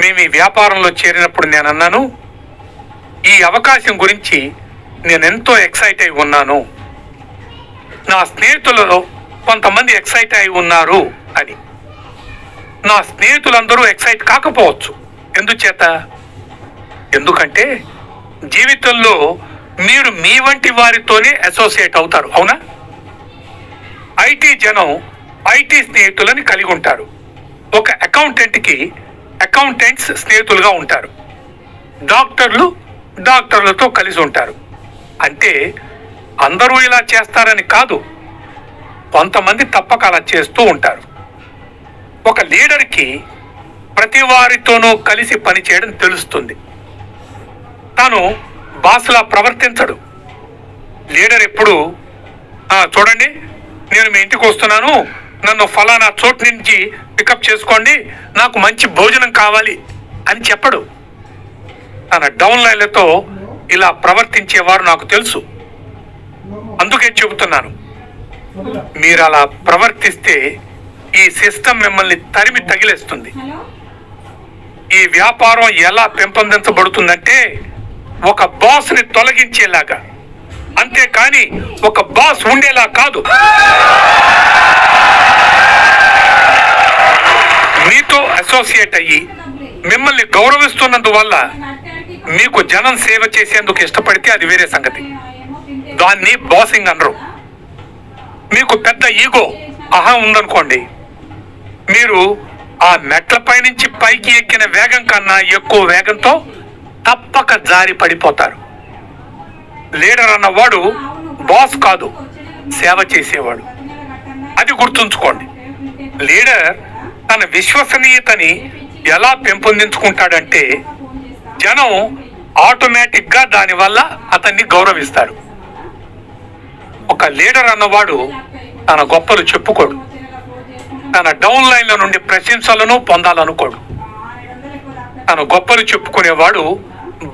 Speaker 1: మేము ఈ వ్యాపారంలో చేరినప్పుడు నేను అన్నాను, ఈ అవకాశం గురించి నేనెంతో ఎక్సైట్ అయి ఉన్నాను, నా స్నేహితులలో కొంతమంది ఎక్సైట్ అయి ఉన్నారు అని. నా స్నేహితులందరూ ఎక్సైట్ కాకపోవచ్చు. ఎందుచేత? ఎందుకంటే జీవితంలో మీరు మీ వంటి వారితోనే అసోసియేట్ అవుతారు, అవునా? ఐటీ జనం ఐటీ స్నేహితులని కలిగి ఉంటారు. ఒక అకౌంటెంట్కి అకౌంటెంట్స్ స్నేహితులుగా ఉంటారు. డాక్టర్లు డాక్టర్లతో కలిసి ఉంటారు. అంటే అందరూ ఇలా చేస్తారని కాదు, కొంతమంది తప్పక అలా చేస్తూ ఉంటారు. ఒక లీడర్కి ప్రతి వారితోనూ కలిసి పనిచేయడం తెలుస్తుంది. తాను బాస్లా ప్రవర్తించడు. లీడర్ ఎప్పుడు చూడండి, నేను మీ ఇంటికి వస్తున్నాను, నన్ను ఫలానా చోటు నుంచి పికప్ చేసుకోండి, నాకు మంచి భోజనం కావాలి అని చెప్పడు. తన డౌన్ లైన్లతో ఇలా ప్రవర్తించేవారు నాకు తెలుసు. అందుకే చెబుతున్నాను, మీరు అలా ప్రవర్తిస్తే ఈ సిస్టమ్ మిమ్మల్ని తరిమి తగిలేస్తుంది. ఈ వ్యాపారం ఎలా పెంపొందించబడుతుందంటే ఒక బాస్ని తొలగించేలాగా, అంతేకాని ఒక బాస్ ఉండేలా కాదు. మీతో అసోసియేట్ అయ్యి మిమ్మల్ని గౌరవిస్తున్నందువల్ల మీకు జనం సేవ చేసేందుకు ఇష్టపడితే అది వేరే సంగతి. దాన్ని బాసింగ్ అనరు. మీకు పెద్ద ఈగో, అహం ఉందనుకోండి, మీరు ఆ మెట్లపై నుంచి పైకి ఎక్కిన వేగం కన్నా ఎక్కువ వేగంతో తప్పక జారి పడిపోతారు. లీడర్ అన్నవాడు బాస్ కాదు, సేవ చేసేవాడు. అది గుర్తుంచుకోండి. లీడర్ తన విశ్వసనీయతని ఎలా పెంపొందించుకుంటాడంటే జనం ఆటోమేటిక్ గా దానివల్ల అతన్ని గౌరవిస్తారు. ఒక లీడర్ అన్నవాడు తన గొప్పలు చెప్పుకోడు, తన డౌన్ లైన్ల నుండి ప్రశంసలను పొందాలనుకోడు. తన గొప్పలు చెప్పుకునేవాడు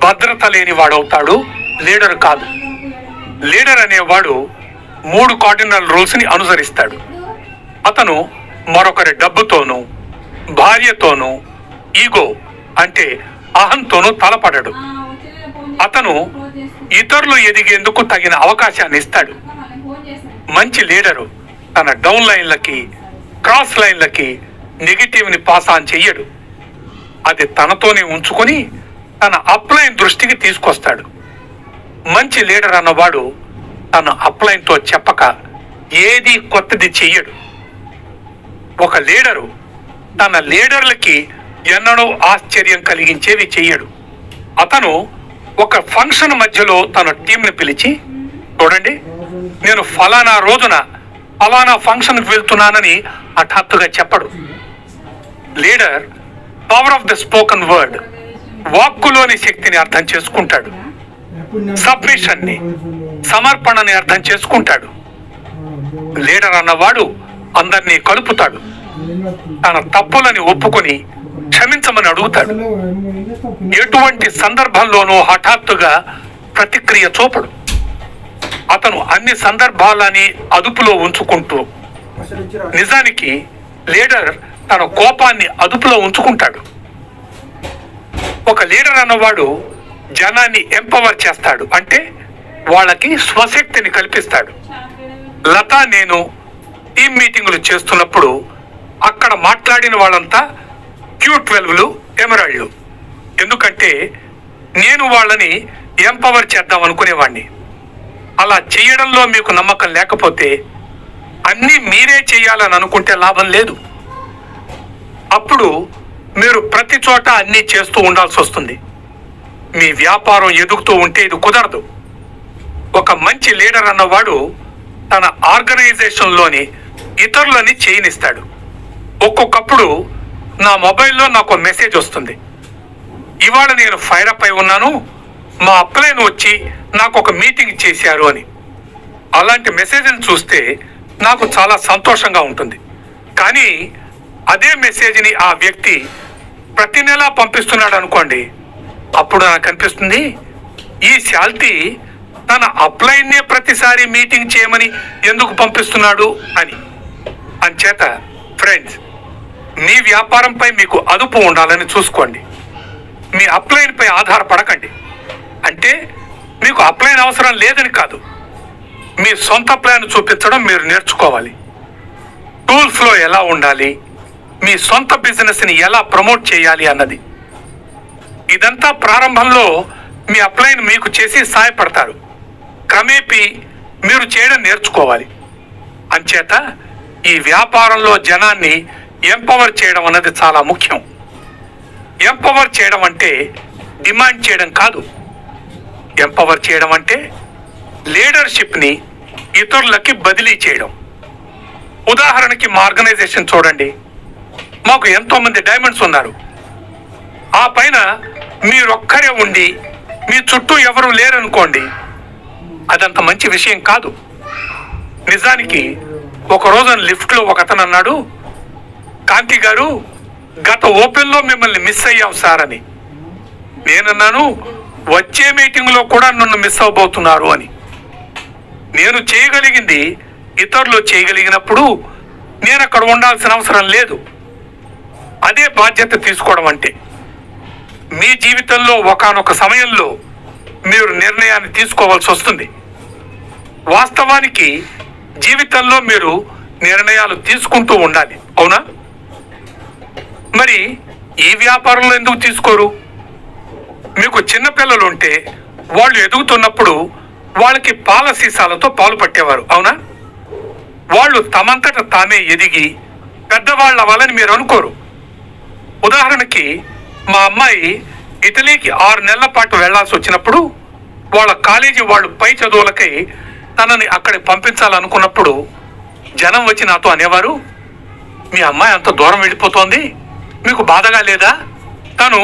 Speaker 1: భద్రత లేని వాడవుతాడు, లీడర్ కాదు. లీడర్ అనేవాడు 3 కార్డినల్ రూల్స్ ని అనుసరిస్తాడు. అతను మరొకరి డబ్బుతోనూ, భార్యతోనూ, ఈగో అంటే అహంతోనూ తలపడడు. అతను ఇతరులు ఎదిగేందుకు తగిన అవకాశాన్ని ఇస్తాడు. మంచి లీడరు తన డౌన్ లైన్లకి, క్రాస్ లైన్లకి నెగిటివ్ ని పాస్ ఆన్ చెయ్యడు. అది తనతోనే ఉంచుకొని తన అప్లైన్ దృష్టికి తీసుకొస్తాడు. మంచి లీడర్ అన్నవాడు తన అప్లైన్తో చెప్పక ఏది కొత్తది చెయ్యడు. ఒక లీడరు తన లీడర్లకి ఎన్నడూ ఆశ్చర్యం కలిగించేవి చెయ్యడు. అతను ఒక ఫంక్షన్ మధ్యలో తన టీంని పిలిచి, చూడండి, నేను ఫలానా రోజున ఫలానా ఫంక్షన్కి వెళ్తున్నానని హఠాత్తుగా చెప్పడు. Leader power of the spoken word, వాక్కులోని శక్తిని అర్థం చేసుకుంటాడు. సబ్మిషన్ని, సమర్పణని అర్థం చేసుకుంటాడు. లీడర్ అన్నవాడు అందరినీ కలుపుతాడు. తన తప్పులని ఒప్పుకొని క్షమించమని అడుగుతాడు. ఎటువంటి సందర్భంలోనూ హఠాత్తుగా ప్రతిక్రియ చూపడు. అతను అన్ని సందర్భాలని అదుపులో ఉంచుకుంటూ, నిజానికి లీడర్ తన కోపాన్ని అదుపులో ఉంచుకుంటాడు. ఒక లీడర్ అన్నవాడు జనాన్ని ఎంపవర్ చేస్తాడు, అంటే వాళ్ళకి స్వశక్తిని కల్పిస్తాడు. లత, నేను టీం మీటింగులు చేస్తున్నప్పుడు అక్కడ మాట్లాడిన వాళ్ళంతా Q12లు, ఎమరాల్డ్లు. ఎందుకంటే నేను వాళ్ళని ఎంపవర్ చేద్దాం అనుకునేవాడిని. అలా చేయడంలో మీకు నమ్మకం లేకపోతే అన్నీ మీరే చేయాలని అనుకుంటే లాభం లేదు. అప్పుడు మీరు ప్రతి చోట అన్నీ చేస్తూ ఉండాల్సి వస్తుంది. మీ వ్యాపారం ఎదుగుతూ ఉంటే ఇది కుదరదు. ఒక మంచి లీడర్ అన్నవాడు తన ఆర్గనైజేషన్లోని ఇతరులని చేయనిస్తాడు. ఒక్కొక్కప్పుడు నా మొబైల్లో నాకు మెసేజ్ వస్తుంది, ఇవాళ నేను ఫైర్ అప్ అయి ఉన్నాను, మా అప్లైన్ వచ్చి నాకు ఒక మీటింగ్ చేశారు అని. అలాంటి మెసేజ్ని చూస్తే నాకు చాలా సంతోషంగా ఉంటుంది. కానీ అదే మెసేజ్ని ఆ వ్యక్తి ప్రతి నెలా పంపిస్తున్నాడు అనుకోండి, అప్పుడు నాకు అనిపిస్తుంది, ఈ శాల్తీ తన అప్లైన్నే ప్రతిసారి మీటింగ్ చేయమని ఎందుకు పంపిస్తున్నాడు అని. అంచేత ఫ్రెండ్స్, మీ వ్యాపారంపై మీకు అదుపు ఉండాలని చూసుకోండి. మీ అప్లైన్పై ఆధారపడకండి. అంటే మీకు అప్లైన్ అవసరం లేదని కాదు, మీ సొంత ప్లాన్ చూపించడం మీరు నేర్చుకోవాలి. టూల్ ఫ్లో ఎలా ఉండాలి, మీ సొంత బిజినెస్ని ఎలా ప్రమోట్ చేయాలి అన్నది. ఇదంతా ప్రారంభంలో మీ అప్లైన్ మీకు చేసి సహాయపడతారు. క్రమేపీ మీరు చేయడం నేర్చుకోవాలి. అంచేత ఈ వ్యాపారంలో జనాన్ని ఎంపవర్ చేయడం అన్నది చాలా ముఖ్యం. ఎంపవర్ చేయడం అంటే డిమాండ్ చేయడం కాదు. ఎంపవర్ చేయడం అంటే లీడర్షిప్ని ఇతరులకి బదిలీ చేయడం. ఉదాహరణకి మా ఆర్గనైజేషన్ చూడండి, మాకు ఎంతోమంది డైమండ్స్ ఉన్నారు. ఆ పైన మీరొక్కరే ఉండి మీ చుట్టూ ఎవరు లేరనుకోండి, అదంత మంచి విషయం కాదు. నిజానికి ఒక రోజు లిఫ్ట్లో ఒక అతను అన్నాడు, కాంతి గారు, గత ఓపెన్లో మిమ్మల్ని మిస్ అయ్యాం సార్ అని. నేనన్నాను, వచ్చే మీటింగ్లో కూడా నన్ను మిస్ అవ్వబోతున్నారు అని. నేను చేయగలిగింది ఇతరులు చేయగలిగినప్పుడు నేను అక్కడ ఉండాల్సిన అవసరం లేదు. అదే బాధ్యత తీసుకోవడం అంటే. మీ జీవితంలో ఒకానొక సమయంలో మీరు నిర్ణయాన్ని తీసుకోవాల్సి వస్తుంది. వాస్తవానికి జీవితంలో మీరు నిర్ణయాలు తీసుకుంటూ ఉండాలి, అవునా? మరి ఈ వ్యాపారంలో ఎందుకు తీసుకోరు? మీకు చిన్నపిల్లలు ఉంటే వాళ్ళు ఎదుగుతున్నప్పుడు వాళ్ళకి పాల సీసాలతో పాలు పట్టేవారు, అవునా? వాళ్ళు తమంతట తామే ఎదిగి పెద్దవాళ్ళ అవ్వాలని మీరు అనుకోరు. ఉదాహరణకి మా అమ్మాయి ఇటలీకి 6 నెలల పాటు వెళ్లాల్సి వచ్చినప్పుడు వాళ్ళ కాలేజీ వాళ్ళు పై చదువులకై తనని అక్కడికి పంపించాలనుకున్నప్పుడు జనం వచ్చి నాతో అనేవారు, మీ అమ్మాయి అంత దూరం వెళ్ళిపోతోంది, మీకు బాధగా లేదా? తను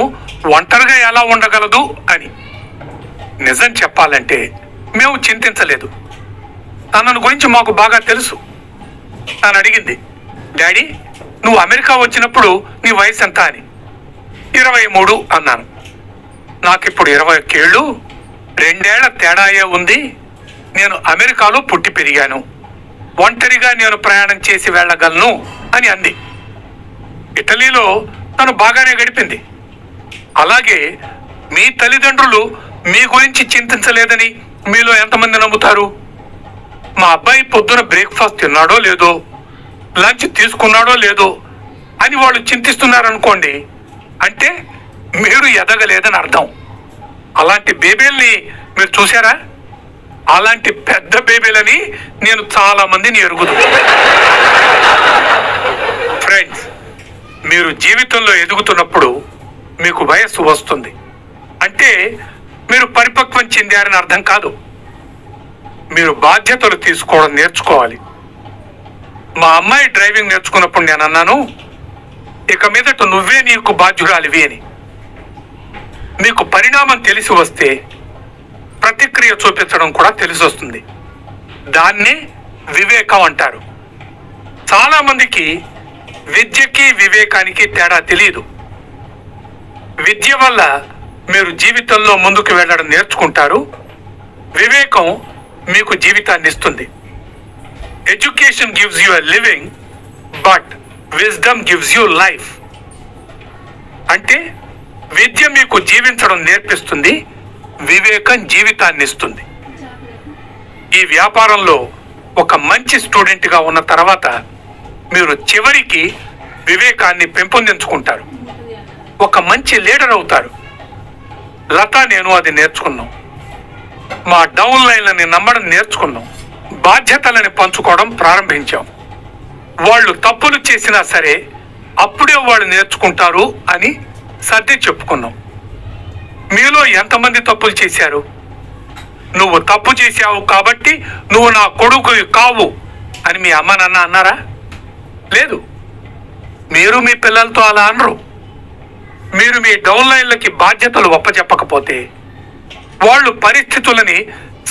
Speaker 1: ఒంటరిగా ఎలా ఉండగలదు అని. నిజం చెప్పాలంటే మేము చింతించలేదు. తనను గురించి మాకు బాగా తెలుసు. తను అడిగింది, డాడీ, నువ్వు అమెరికా వచ్చినప్పుడు నీ వయసు ఎంత అని. 23 అన్నాను. నాకిప్పుడు 21 ఏళ్ళు, 2 ఏళ్ల తేడాయే ఉంది. నేను అమెరికాలో పుట్టి పెరిగాను, ఒంటరిగా నేను ప్రయాణం చేసి వెళ్ళగలను అని అంది. ఇటలీలో తను బాగానే గడిపింది. అలాగే మీ తల్లిదండ్రులు మీ గురించి చింతించలేదని మీలో ఎంతమంది నమ్ముతారు? మా అబ్బాయి పొద్దున బ్రేక్ఫాస్ట్ తిన్నాడో లేదో, లంచ్ తీసుకున్నాడో లేదో అని వాళ్ళు చింతిస్తున్నారనుకోండి, అంటే మీరు ఎదగలేదని అర్థం. అలాంటి బేబీల్ని మీరు చూసారా? అలాంటి పెద్ద బేబీలని నేను చాలా మందిని ఎరుగుదు. ఫ్రెండ్స్, మీరు జీవితంలో ఎదుగుతున్నప్పుడు మీకు వయస్సు వస్తుంది అంటే మీరు పరిపక్వం చెందారని అర్థం కాదు. మీరు బాధ్యతలు తీసుకోవడం నేర్చుకోవాలి. మా అమ్మాయి డ్రైవింగ్ నేర్చుకున్నప్పుడు నేను అన్నాను, ఇక మీదట నువ్వే నీకు బాధ్యురాలివి అని. మీకు పరిణామం తెలిసి వస్తే ప్రతిక్రియ చూపించడం కూడా తెలిసి వస్తుంది. దాన్నే వివేకం అంటారు. చాలా మందికి విద్యకి వివేకానికి తేడా తెలియదు. విద్య వల్ల మీరు జీవితంలో ముందుకు వెళ్ళడం నేర్చుకుంటారు. వివేకం మీకు జీవితాన్ని ఇస్తుంది. Education gives you a living, but wisdom gives you life. అంటే విద్య మీకు జీవించడం నేర్పిస్తుంది, వివేకం జీవితాన్ని ఇస్తుంది. ఈ వ్యాపారంలో ఒక మంచి స్టూడెంట్గా ఉన్న తర్వాత మీరు చివరికి వివేకాన్ని పెంపొందించుకుంటారు, ఒక మంచి లీడర్ అవుతారు. లత నేను అది నేర్చుకున్నాం. మా డౌన్ లైన్లని నమ్మడం నేర్చుకున్నాం. బాధ్యతలని పంచుకోవడం ప్రారంభించాం. వాళ్ళు తప్పులు చేసినా సరే అప్పుడే వాళ్ళు నేర్చుకుంటారు అని సర్ది చెప్పుకున్నాం. మీలో ఎంతమంది తప్పులు చేశారు? నువ్వు తప్పు చేశావు కాబట్టి నువ్వు నా కొడుకు కావు అని మీ అమ్మ నాన్న అన్నారా? లేదు. మీరు మీ పిల్లలతో అలా అనరు. మీరు మీ డౌన్ లైన్లకి బాధ్యతలు ఒప్పచెప్పకపోతే వాళ్ళు పరిస్థితులని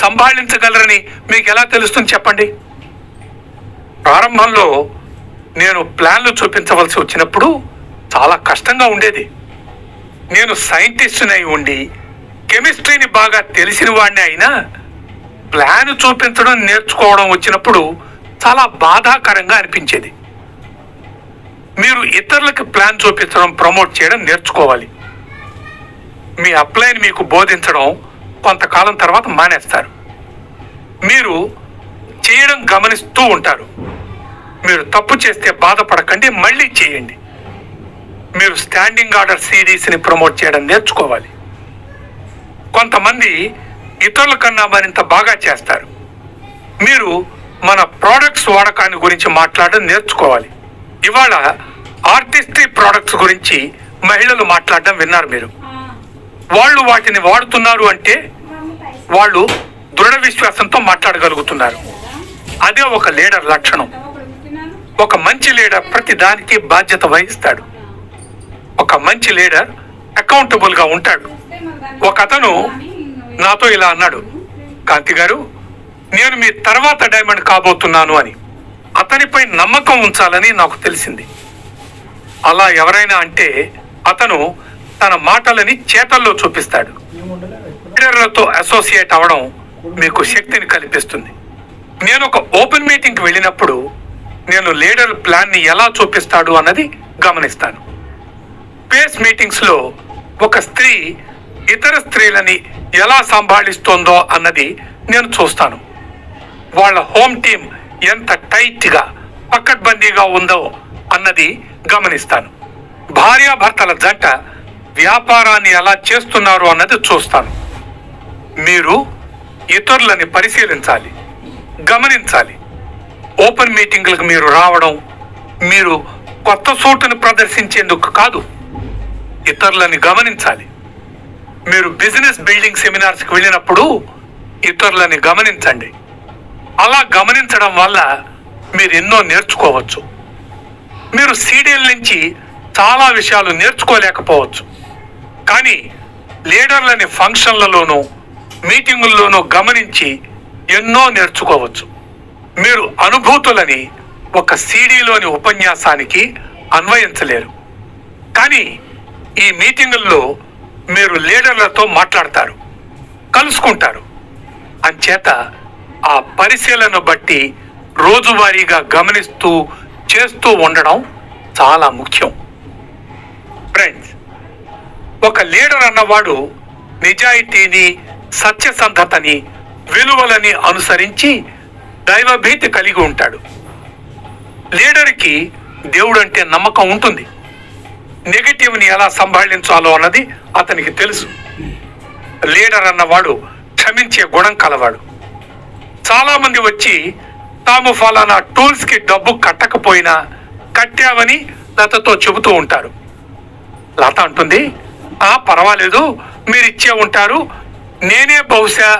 Speaker 1: సంభాళించగలరని మీకు ఎలా తెలుస్తుంది చెప్పండి? ప్రారంభంలో నేను ప్లాన్లు చూపించవలసి వచ్చినప్పుడు చాలా కష్టంగా ఉండేది. నేను సైంటిస్ట్ని అయి ఉండి కెమిస్ట్రీని బాగా తెలిసిన వాడిని అయినా ప్లాన్ చూపించడం నేర్చుకోవడం వచ్చినప్పుడు చాలా బాధాకరంగా అనిపించేది. మీరు ఇతరులకు ప్లాన్ చూపించడం, ప్రమోట్ చేయడం నేర్చుకోవాలి. మీ అప్లైని మీకు బోధించడం కొంతకాలం తర్వాత మానేస్తారు. మీరు చేయడం గమనిస్తూ ఉంటారు. మీరు తప్పు చేస్తే బాధపడకండి, మళ్ళీ చేయండి. మీరు స్టాండింగ్ ఆర్డర్ సిరీస్ని ప్రమోట్ చేయడం నేర్చుకోవాలి. కొంతమంది ఇతరుల కన్నా మరింత బాగా చేస్తారు. మీరు మన ప్రోడక్ట్స్ వాడకాన్ని గురించి మాట్లాడడం నేర్చుకోవాలి. ఇవాళ ఆర్టిస్ట్రీ ప్రోడక్ట్స్ గురించి మహిళలు మాట్లాడడం విన్నారు మీరు. వాళ్ళు వాటిని వాడుతున్నారు అంటే వాళ్ళు దృఢ విశ్వాసంతో మాట్లాడగలుగుతున్నారు. అదే ఒక లీడర్ లక్షణం. ఒక మంచి లీడర్ ప్రతి దానికి బాధ్యత వహిస్తాడు. ఒక మంచి లీడర్ అకౌంటబుల్ గా ఉంటాడు. ఒక అతను నాతో ఇలా అన్నాడు, కాంతి గారు, నేను మీ తర్వాత డైమండ్ కాబోతున్నాను అని. అతనిపై నమ్మకం ఉంచాలని నాకు తెలిసింది. అలా ఎవరైనా అంటే అతను తన మాటలని చేతల్లో చూపిస్తాడు. లీడర్లతో అసోసియేట్ అవడం మీకు శక్తిని కల్పిస్తుంది. నేను ఒక ఓపెన్ మీటింగ్కి వెళ్ళినప్పుడు నేను లీడర్ ప్లాన్ని ఎలా చూపిస్తాడు అన్నది గమనిస్తాను. పేస్ మీటింగ్స్లో ఒక స్త్రీ ఇతర స్త్రీలని ఎలా సంభాళిస్తోందో అన్నది నేను చూస్తాను. వాళ్ళ హోమ్ టీమ్ ఎంత టైట్గా పకడ్బందీగా ఉందో అన్నది గమనిస్తాను. భార్యాభర్తల జంట వ్యాపారాన్ని ఎలా చేస్తున్నారు అన్నది చూస్తాను. మీరు ఇతరులని పరిశీలించాలి, గమనించాలి. ఓపెన్ మీటింగ్లకు మీరు రావడం మీరు కొత్త సూటును ప్రదర్శించేందుకు కాదు, ఇతరులని గమనించాలి. మీరు బిజినెస్ బిల్డింగ్ సెమినార్స్కి వెళ్ళినప్పుడు ఇతరులని గమనించండి. అలా గమనించడం వల్ల మీరు ఎన్నో నేర్చుకోవచ్చు. మీరు సీడీల నుంచి చాలా విషయాలు నేర్చుకోలేకపోవచ్చు, కానీ లీడర్లని ఫంక్షన్లలోనూ మీటింగుల్లోనూ గమనించి ఎన్నో నేర్చుకోవచ్చు. మీరు అనుభూతులని ఒక సీడీలోని ఉపన్యాసానికి అన్వయించలేరు, కానీ ఈ మీటింగుల్లో మీరు లీడర్లతో మాట్లాడతారు, కలుసుకుంటారు. అంచేత ఆ పరిశీలన బట్టి రోజువారీగా గమనిస్తూ చేస్తూ ఉండడం చాలా ముఖ్యం. ఫ్రెండ్స్, ఒక లీడర్ అన్నవాడు నిజాయితీని, సత్యసంధతని, విలువలని అనుసరించి దైవభీతి కలిగి ఉంటాడు. లీడర్కి దేవుడు అంటే నమ్మకం ఉంటుంది. నెగటివ్ని ఎలా సంభాళించాలో అన్నది అతనికి తెలుసు. లీడర్ అన్నవాడు క్షమించే గుణం కలవాడు. చాలా మంది వచ్చి తాము ఫలానా టూల్స్ కి డబ్బు కట్టకపోయినా కట్టావని లతతో చెబుతూ ఉంటారు. లత అంటుంది, పర్వాలేదు, మీరు ఇచ్చే ఉంటారు, నేనే బహుశా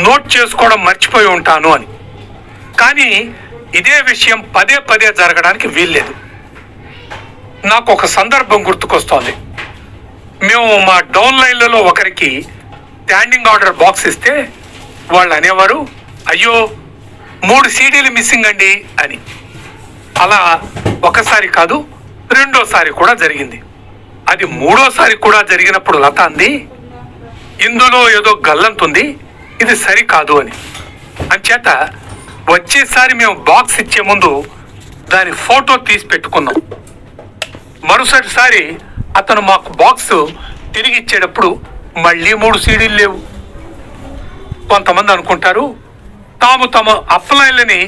Speaker 1: నోట్ చేసుకోవడం మర్చిపోయి ఉంటాను అని. కానీ ఇదే విషయం పదే పదే జరగడానికి వీల్లేదు. నాకు ఒక సందర్భం గుర్తుకొస్తోంది. మేము మా డౌన్ లైన్లలో ఒకరికి స్టాండింగ్ ఆర్డర్ బాక్స్ ఇస్తే వాళ్ళు అనేవారు, అయ్యో 3 సీడీలు మిస్సింగ్ అండి అని. అలా ఒకసారి కాదు, రెండోసారి కూడా జరిగింది. అది మూడోసారి కూడా జరిగినప్పుడు లత అంది, ఇందులో ఏదో గల్లంతుంది, ఇది సరికాదు అని. అంచేత వచ్చేసారి మేము బాక్స్ ఇచ్చే ముందు దాని ఫోటో తీసి పెట్టుకున్నాం. మరుసటిసారి అతను మాకు బాక్స్ తిరిగి ఇచ్చేటప్పుడు మళ్ళీ 3 సీడీలు లేవు. కొంతమంది అనుకుంటారు తాము తమ అప్లైన్లని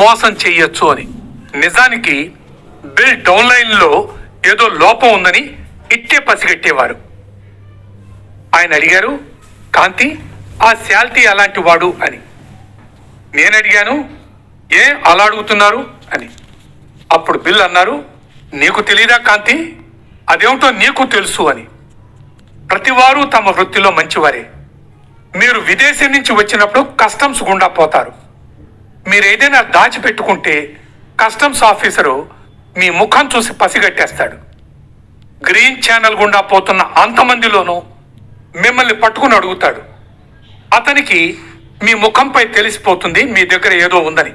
Speaker 1: మోసం చెయ్యొచ్చు అని. నిజానికి బిల్ డౌన్ లైన్లో ఏదో లోపం ఉందని ఇట్టే పసిగట్టేవారు. ఆయన అడిగారు, కాంతి, ఆ శాల్తీ అలాంటి వాడు అని. నేను అడిగాను, అలా అడుగుతున్నారు అని. అప్పుడు బిల్ అన్నారు, నీకు తెలీదా కాంతి, అదేమిటో నీకు తెలుసు అని. ప్రతివారు తమ వృత్తిలో మంచివారే. మీరు విదేశం నుంచి వచ్చినప్పుడు కస్టమ్స్ గుండా పోతారు. మీరు ఏదైనా దాచిపెట్టుకుంటే కస్టమ్స్ ఆఫీసరు మీ ముఖం చూసి పసిగట్టేస్తాడు. గ్రీన్ ఛానల్ గుండా పోతున్న అంతమందిలోనూ మిమ్మల్ని పట్టుకుని అడుగుతాడు. అతనికి మీ ముఖంపై తెలిసిపోతుంది మీ దగ్గర ఏదో ఉందని.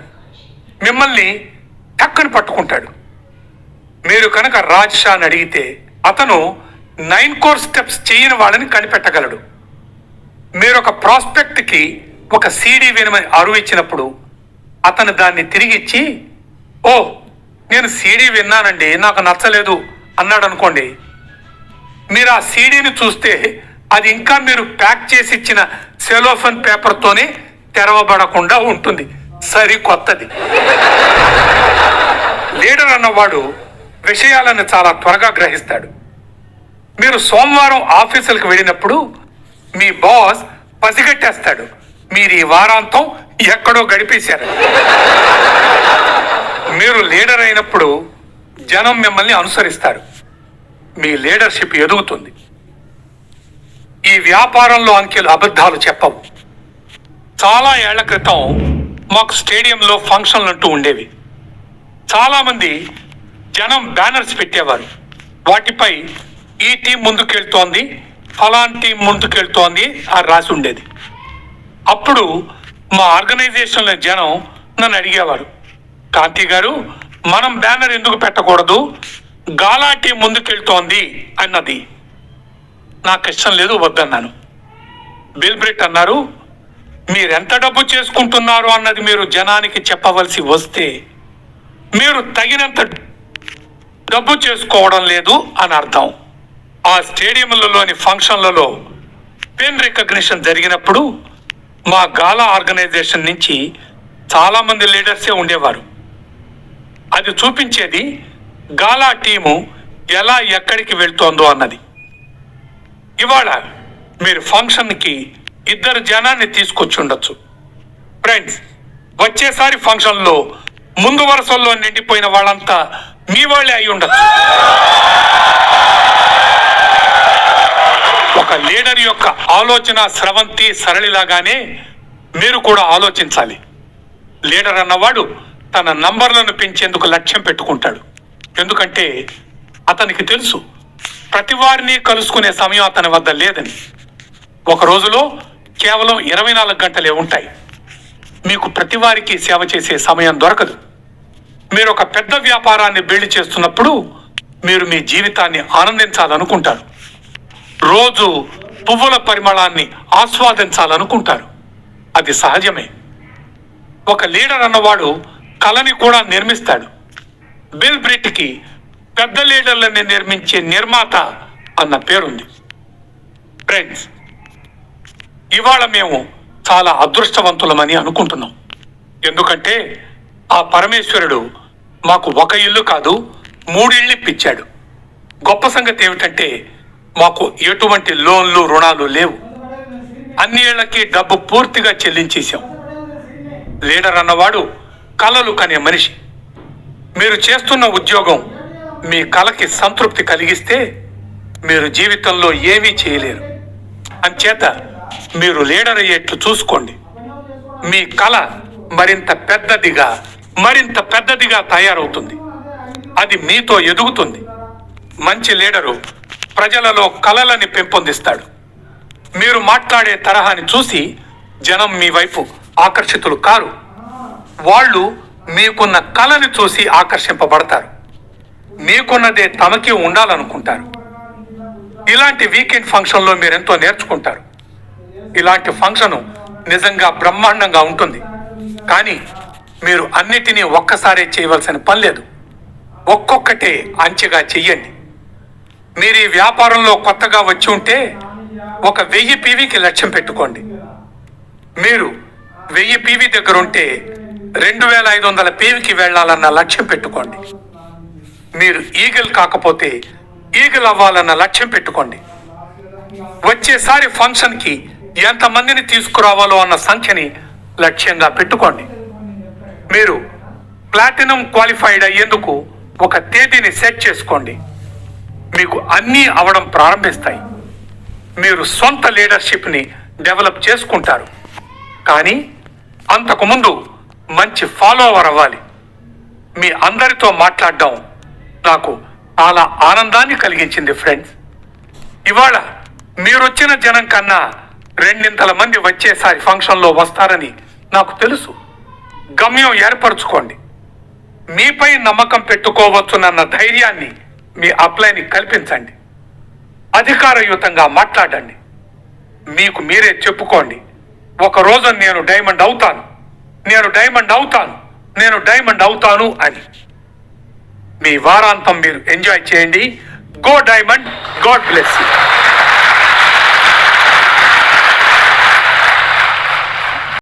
Speaker 1: మిమ్మల్ని టక్కని పట్టుకుంటాడు. మీరు కనుక రాజ్ షాని అడిగితే అతను 9 కోర్ స్టెప్స్ చేయని వాళ్ళని కనిపెట్టగలడు. మీరు ఒక ప్రాస్పెక్ట్కి ఒక సీడీ వినమని అరువు ఇచ్చినప్పుడు అతను దాన్ని తిరిగి ఇచ్చి, నేను సీడీ విన్నానండి, నాకు నచ్చలేదు అన్నాడు అనుకోండి. మీరు ఆ సీడీని చూస్తే అది ఇంకా మీరు ప్యాక్ చేసి ఇచ్చిన సెలోఫన్ పేపర్తోనే తెరవబడకుండా ఉంటుంది, సరికొత్తది. లీడర్ అన్నవాడు విషయాలను చాలా త్వరగా గ్రహిస్తాడు. మీరు సోమవారం ఆఫీసులకు వెళ్ళినప్పుడు మీ బాస్ పసిగట్టేస్తాడు, మీరు ఈ వారాంతం ఎక్కడో గడిపేశారు. మీరు లీడర్ అయినప్పుడు జనం మిమ్మల్ని అనుసరిస్తారు. మీ లీడర్షిప్ ఎదుగుతుంది. ఈ వ్యాపారంలో అంకెలు అబద్ధాలు చెప్పవు. చాలా ఏళ్ల క్రితం మాకు స్టేడియంలో ఫంక్షన్లు అంటూ ఉండేవి. చాలామంది జనం బ్యానర్స్ పెట్టేవారు. వాటిపై ఈ టీం ముందుకెళ్తోంది, ఫలాన్ టీం ముందుకెళ్తోంది అని రాసి ఉండేది. అప్పుడు మా ఆర్గనైజేషన్లో జనం నన్ను అడిగేవారు, కాంతి గారు, మనం బ్యానర్ ఎందుకు పెట్టకూడదు, గాలా టీం ముందుకెళ్తోంది అన్నది. నాకు ఇష్టం లేదు, వద్దన్నాను. బిల్ బ్రిట్ అన్నారు, మీరెంత డబ్బు చేసుకుంటున్నారు అన్నది మీరు జనానికి చెప్పవలసి వస్తే మీరు తగినంత డబ్బు చేసుకోవడం లేదు అని అర్థం. ఆ స్టేడియంలలోని ఫంక్షన్లలో పెన్ రికగ్నిషన్ జరిగినప్పుడు మా గాలా ఆర్గనైజేషన్ నుంచి చాలామంది లీడర్సే ఉండేవారు. అది చూపించేది గాలా టీము ఎలా ఎక్కడికి వెళ్తోందో అన్నది. ఇవాళ మీరు ఫంక్షన్కి 2 జనాన్ని తీసుకొచ్చి ఉండొచ్చు. ఫ్రెండ్స్, వచ్చేసారి ఫంక్షన్లో ముందు వరుసల్లో నిండిపోయిన వాళ్ళంతా మీ వాళ్ళే అయి ఉండొచ్చు. ఒక లీడర్ యొక్క ఆలోచన స్రవంతి సరళిలాగానే మీరు కూడా ఆలోచించాలి. లీడర్ అన్నవాడు తన నంబర్లను పెంచేందుకు లక్ష్యం పెట్టుకుంటాడు. ఎందుకంటే అతనికి తెలుసు ప్రతి వారిని కలుసుకునే సమయం అతని వద్ద లేదని. ఒక రోజులో కేవలం 24 గంటలే ఉంటాయి. మీకు ప్రతి వారికి సేవ చేసే సమయం దొరకదు. మీరు ఒక పెద్ద వ్యాపారాన్ని బిల్డ్ చేస్తున్నప్పుడు మీరు మీ జీవితాన్ని ఆనందించాలనుకుంటారు. రోజు పువ్వుల పరిమళాన్ని ఆస్వాదించాలనుకుంటారు. అది సహజమే. ఒక లీడర్ అన్నవాడు కళని కూడా నిర్మిస్తాడు. బిల్ బ్రిట్కి పెద్ద లీడర్లని నిర్మించే నిర్మాత అన్న పేరుంది. ఫ్రెండ్స్, ఇవాళ మేము చాలా అదృష్టవంతులమని అనుకుంటున్నాం. ఎందుకంటే ఆ పరమేశ్వరుడు మాకు 1 ఇల్లు కాదు 3 ఇళ్ళు ఇప్పించాడు. గొప్ప సంగతి ఏమిటంటే మాకు ఎటువంటి లోన్లు రుణాలు లేవు. అన్ని ఏళ్లకి డబ్బు పూర్తిగా చెల్లించేశాం. లీడర్ అన్నవాడు కలలు కనే మనిషి. మీరు చేస్తున్న ఉద్యోగం మీ కలకి సంతృప్తి కలిగిస్తే మీరు జీవితంలో ఏమీ చేయలేరు. అంచేత మీరు లీడర్ అయ్యేట్లు చూసుకోండి. మీ కల మరింత పెద్దదిగా తయారవుతుంది. అది మీతో ఎదుగుతుంది. మంచి లీడరు ప్రజలలో కలలని పెంపొందిస్తాడు. మీరు మాట్లాడే తరహాని చూసి జనం మీ వైపు ఆకర్షితులు కారు. వాళ్ళు మీకున్న కళని చూసి ఆకర్షింపబడతారు. మీకున్నదే తమకి ఉండాలనుకుంటారు. ఇలాంటి వీకెండ్ ఫంక్షన్లో మీరెంతో నేర్చుకుంటారు. ఇలాంటి ఫంక్షను నిజంగా బ్రహ్మాండంగా ఉంటుంది. కానీ మీరు అన్నిటినీ ఒక్కసారే చేయవలసిన పని లేదు. ఒక్కొక్కటే అంచెగా చెయ్యండి. మీరు ఈ వ్యాపారంలో కొత్తగా వచ్చి ఉంటే 1000 పీవీకి లక్ష్యం పెట్టుకోండి. మీరు 1000 పీవీ దగ్గర ఉంటే 2500 పీవీకి వెళ్ళాలన్న లక్ష్యం పెట్టుకోండి. మీరు ఈగల్ కాకపోతే ఈగల్ అవ్వాలన్న లక్ష్యం పెట్టుకోండి. వచ్చేసారి ఫంక్షన్కి ఎంతమందిని తీసుకురావాలో అన్న సంఖ్యని లక్ష్యంగా పెట్టుకోండి. మీరు ప్లాటినం క్వాలిఫైడ్ అయ్యేందుకు ఒక తేదీని సెట్ చేసుకోండి. మీకు అన్నీ అవడం ప్రారంభిస్తాయి. మీరు సొంత లీడర్షిప్ని డెవలప్ చేసుకుంటారు. కానీ అంతకుముందు మంచి ఫాలోవర్ అవ్వాలి. మీ అందరితో మాట్లాడడం నాకు చాలా ఆనందాన్ని కలిగించింది ఫ్రెండ్స్. ఇవాళ మీరొచ్చిన జనం కన్నా 2 మంది వచ్చేసారి ఫంక్షన్లో వస్తారని నాకు తెలుసు. గమ్యం ఏర్పరచుకోండి. మీపై నమ్మకం పెట్టుకోవచ్చునన్న ధైర్యాన్ని మీ అప్లైని కల్పించండి. అధికారయుతంగా మాట్లాడండి. మీకు మీరే చెప్పుకోండి, ఒక రోజు నేను డైమండ్ అవుతాను అని. మీ వారాంతం మీరు ఎంజాయ్ చేయండి. Go diamond. God bless you.